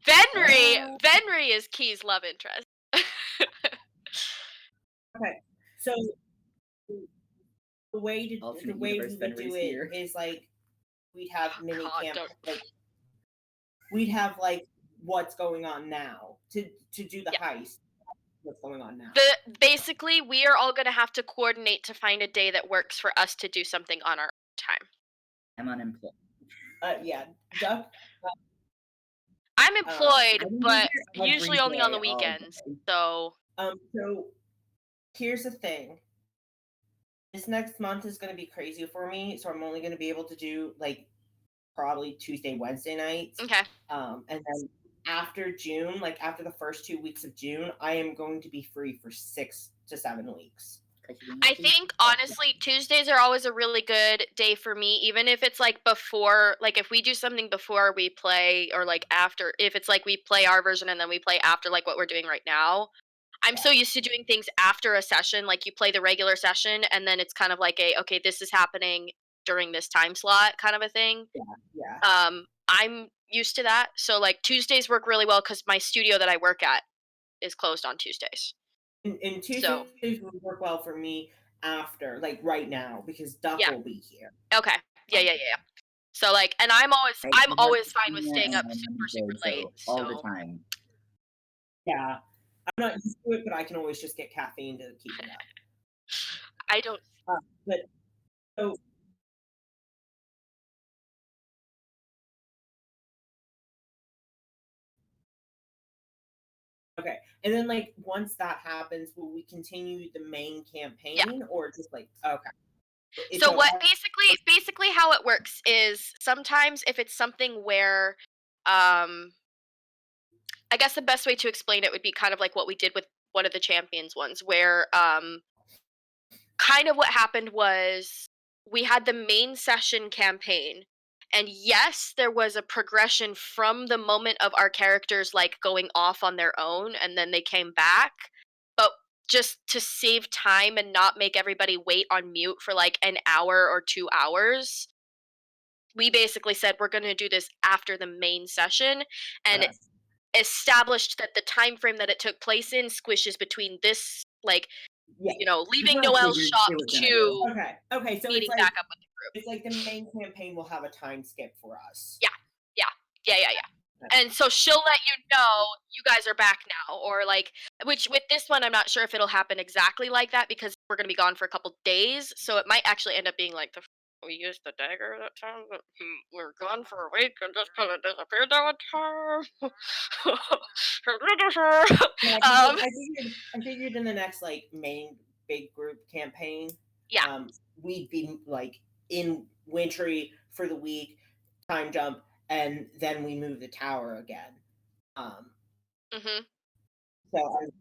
Speaker 1: What?
Speaker 3: Venri is Key's love interest.
Speaker 2: Okay, so the
Speaker 1: Alternate
Speaker 2: way
Speaker 1: universe
Speaker 2: we would do
Speaker 1: Fenrir's
Speaker 2: it
Speaker 1: here.
Speaker 2: is like we'd have mini
Speaker 3: God,
Speaker 2: camp
Speaker 3: don't.
Speaker 2: like we'd have like what's going on now to do the
Speaker 3: Yeah.
Speaker 2: heist. What's going on now?
Speaker 3: Basically, we are all gonna have to coordinate to find a day that works for us to do something on our time.
Speaker 1: I'm unemployed.
Speaker 2: Yeah, Duck.
Speaker 3: I'm
Speaker 1: I
Speaker 3: employed,
Speaker 1: can be
Speaker 3: but
Speaker 1: here
Speaker 3: usually
Speaker 1: every
Speaker 3: only on the
Speaker 1: day, all
Speaker 3: weekends.
Speaker 1: day.
Speaker 3: So
Speaker 2: So here's the thing. This next month is going to be crazy for me, so I'm only going to be able to do like probably Tuesday, Wednesday nights.
Speaker 3: okay.
Speaker 2: And then after June, like after the first 2 weeks of June, I am going to be free for 6 to 7 weeks.
Speaker 3: I think honestly, Tuesdays are always a really good day for me, even if it's like before, like if we do something before we play, or like after, if it's like we play our version and then we play after, like what we're doing right now. I'm so used to doing things after a session, like you play the regular session and then it's kind of like okay, this is happening during this time slot kind of a thing.
Speaker 2: Yeah, yeah.
Speaker 3: I'm used to that. So like Tuesdays work really well because my studio that I work at is closed on Tuesdays.
Speaker 2: And
Speaker 3: So
Speaker 2: Tuesdays would work well for me after, like right now, because Duck
Speaker 3: yeah,
Speaker 2: will be here.
Speaker 3: okay, yeah,
Speaker 2: Um,
Speaker 3: yeah, yeah, yeah. So like, and
Speaker 1: Right?
Speaker 3: I'm
Speaker 1: We have
Speaker 3: always fine with
Speaker 1: Christina
Speaker 3: staying up
Speaker 1: and
Speaker 3: super super
Speaker 1: unemployed,
Speaker 3: late.
Speaker 1: so all the
Speaker 3: So
Speaker 1: time.
Speaker 2: yeah, I'm not used to it, but I can always just get caffeine to keep me up.
Speaker 3: I don't.
Speaker 2: But so okay, and then like once that happens, will we continue the main
Speaker 3: Yeah.
Speaker 2: campaign or just like okay?
Speaker 3: So
Speaker 2: So
Speaker 3: what basically how it works is sometimes if it's something where I guess the best way to explain it would be kind of like what we did with one of the champions ones where kind of what happened was we had the main session campaign, and yes, there was a progression from the moment of our characters like going off on their own and then they came back, but just to save time and not make everybody wait on mute for like an hour or 2 hours, we basically said we're going to do this after the main session, and
Speaker 1: Yes.
Speaker 3: established that the time frame that it took place in squishes between this like,
Speaker 2: yeah,
Speaker 1: That's
Speaker 3: leaving
Speaker 1: what I
Speaker 3: Noel's
Speaker 1: figured
Speaker 3: shop
Speaker 1: it was gonna do.
Speaker 3: to
Speaker 2: okay. So
Speaker 3: meeting back up with the group.
Speaker 2: it's like the main campaign will have a time skip for us.
Speaker 3: Yeah. Yeah. Yeah, yeah, yeah. And so she'll let you know you guys are back now, or like, which with this one I'm not sure if it'll happen exactly like that because we're going to be gone for a couple days, so it might actually end up being like we used the dagger that time, but we're gone for a week and just kind of disappeared that one time.
Speaker 2: Yeah,
Speaker 3: um,
Speaker 2: I figured in the next like main big group campaign,
Speaker 3: yeah.
Speaker 2: we'd be like in Wintry for the week, time jump, and then we move the tower again. Um,
Speaker 3: Mhm.
Speaker 2: so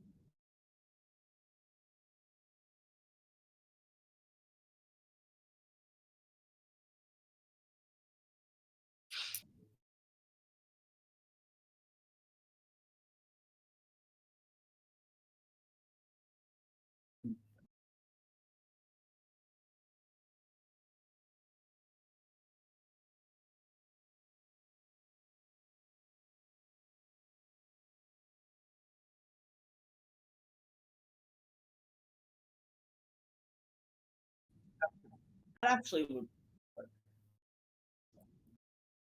Speaker 2: that actually would.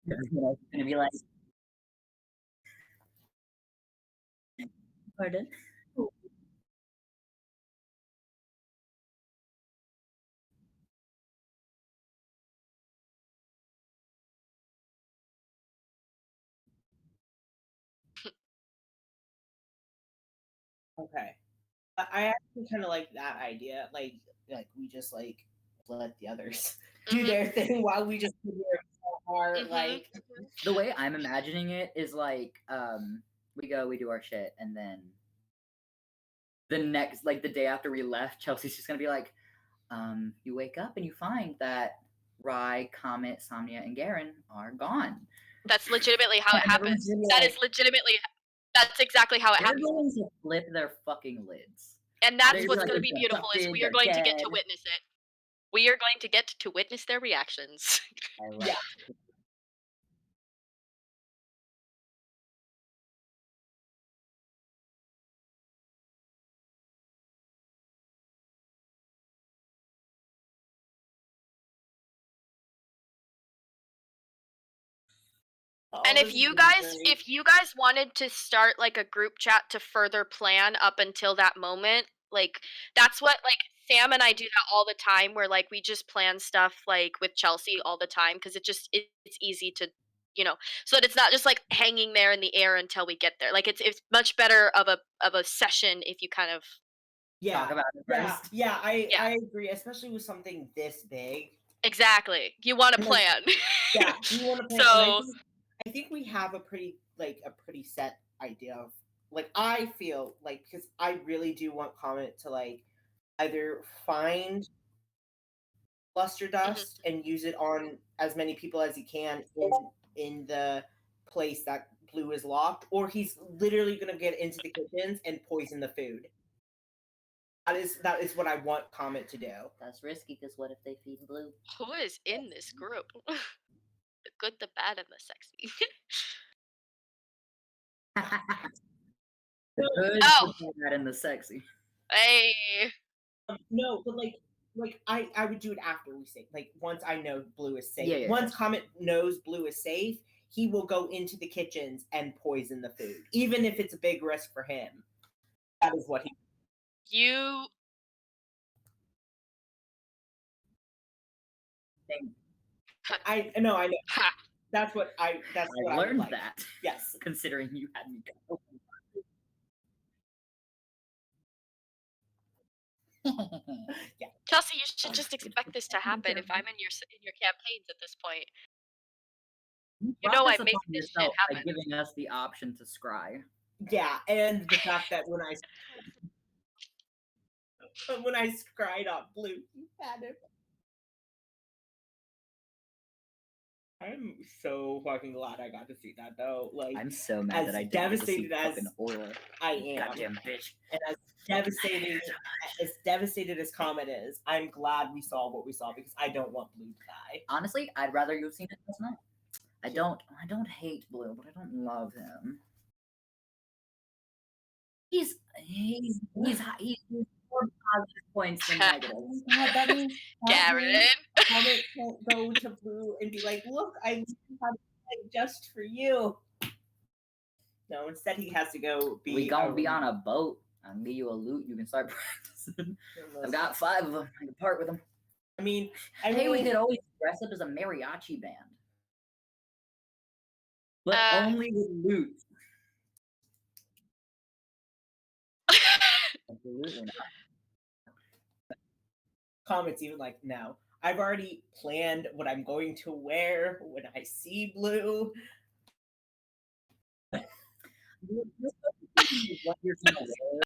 Speaker 1: It's gonna be like, pardon?
Speaker 2: Okay. I actually kind of like that idea. Like we just like let the others do
Speaker 3: Mhm.
Speaker 2: their thing while we just do our
Speaker 3: Mhm.
Speaker 2: like.
Speaker 3: Mhm.
Speaker 1: The way I'm imagining it is like, we go, we do our shit, and then the next, like the day after we left, Chelsea's just gonna be like, you wake up and you find that Rye, Comet, Somnia, and Garen are gone.
Speaker 3: That's legitimately how it
Speaker 1: And everyone's
Speaker 3: happens.
Speaker 1: gonna be
Speaker 3: That
Speaker 1: like,
Speaker 3: is legitimately that's exactly how it
Speaker 1: they're
Speaker 3: happens.
Speaker 1: going to flip their fucking lids.
Speaker 3: And
Speaker 1: They're
Speaker 3: that's
Speaker 1: gonna be
Speaker 3: what's
Speaker 1: like,
Speaker 3: going to
Speaker 1: they're
Speaker 3: be beautiful is
Speaker 1: abducted,
Speaker 3: we are
Speaker 1: they're
Speaker 3: going to get
Speaker 1: dead.
Speaker 3: to witness it. We are going to get to witness their reactions.
Speaker 1: I love
Speaker 2: Yeah.
Speaker 1: it.
Speaker 3: And
Speaker 2: Oh, this is gonna be great.
Speaker 3: if you guys wanted to start like a group chat to further plan up until that moment, like that's what like Sam and I do that all the time where like we just plan stuff like with Chelsea all the time because it's easy to you know so that it's not just like hanging there in the air until we get there. Like it's much better of a session if you kind of
Speaker 1: Talk
Speaker 2: Yeah,
Speaker 1: about it
Speaker 2: yeah,
Speaker 1: first.
Speaker 2: yeah. I
Speaker 3: yeah,
Speaker 2: I agree, especially with something this big.
Speaker 3: exactly. You want to
Speaker 2: And like,
Speaker 3: plan.
Speaker 2: yeah, you want to plan, and
Speaker 3: So,
Speaker 2: I think we have a pretty set idea of like I feel like because I really do want Comet to like either find luster
Speaker 3: mhm.
Speaker 2: dust and use it on as many people as he can in the place that Blue is locked, or he's literally gonna get into the kitchens and poison the food. That is what I want Comet to do.
Speaker 1: That's risky because what if they feed Blue?
Speaker 3: Who is in this group? The good, the bad, and the sexy.
Speaker 1: The good,
Speaker 3: Oh,
Speaker 1: the bad, and the sexy.
Speaker 3: hey.
Speaker 2: No, but like I would do it after we say like once I know Blue is safe.
Speaker 1: Yeah, yeah.
Speaker 2: Once Comet knows Blue is safe, he will go into the kitchens and poison the food, even if it's a big risk for him. That is what he.
Speaker 3: You
Speaker 1: Thank-
Speaker 2: I know. I know.
Speaker 3: ha.
Speaker 2: That's what I. That's
Speaker 1: I
Speaker 2: what I would
Speaker 1: learned
Speaker 2: like.
Speaker 1: that.
Speaker 2: Yes.
Speaker 1: Considering you had me go.
Speaker 2: Yeah.
Speaker 3: Kelsey, you should just expect this to happen if I'm in in your campaigns at this point.
Speaker 1: You
Speaker 3: You know
Speaker 1: brought
Speaker 3: I
Speaker 1: this
Speaker 3: make
Speaker 1: upon
Speaker 3: this shit
Speaker 1: yourself by
Speaker 3: happen.
Speaker 1: giving us the option to scry.
Speaker 2: Yeah, and the fact that when I cried on Blue, you had him. I'm so fucking glad I got to see that though. Like,
Speaker 1: I'm so mad
Speaker 2: as
Speaker 1: that I didn't get to see
Speaker 2: devastated as
Speaker 1: fucking Aura.
Speaker 2: I am,
Speaker 1: Goddamn bitch.
Speaker 2: and as devastated as Comet is, I'm glad we saw what we saw because I don't want Blue to die.
Speaker 1: Honestly, I'd rather you have seen it last night. I don't hate Blue, but I don't love him. He's more positive points than negatives.
Speaker 2: God, that means
Speaker 3: Garen.
Speaker 2: Comet can't go to Blue and be like, "Look, I learned how to play just for you." No, instead he has to go be.
Speaker 1: We gonna be on a boat. I'll give you a loot. You can start practicing. I've got 5 of them. I can part with them.
Speaker 2: I mean,
Speaker 1: Hey, we could always dress up as a mariachi band, but
Speaker 3: Uh,
Speaker 1: only with loot. Absolutely not.
Speaker 2: Comet's even like, no, I've already planned what I'm going to wear when I see Blue.
Speaker 1: What you're gonna wear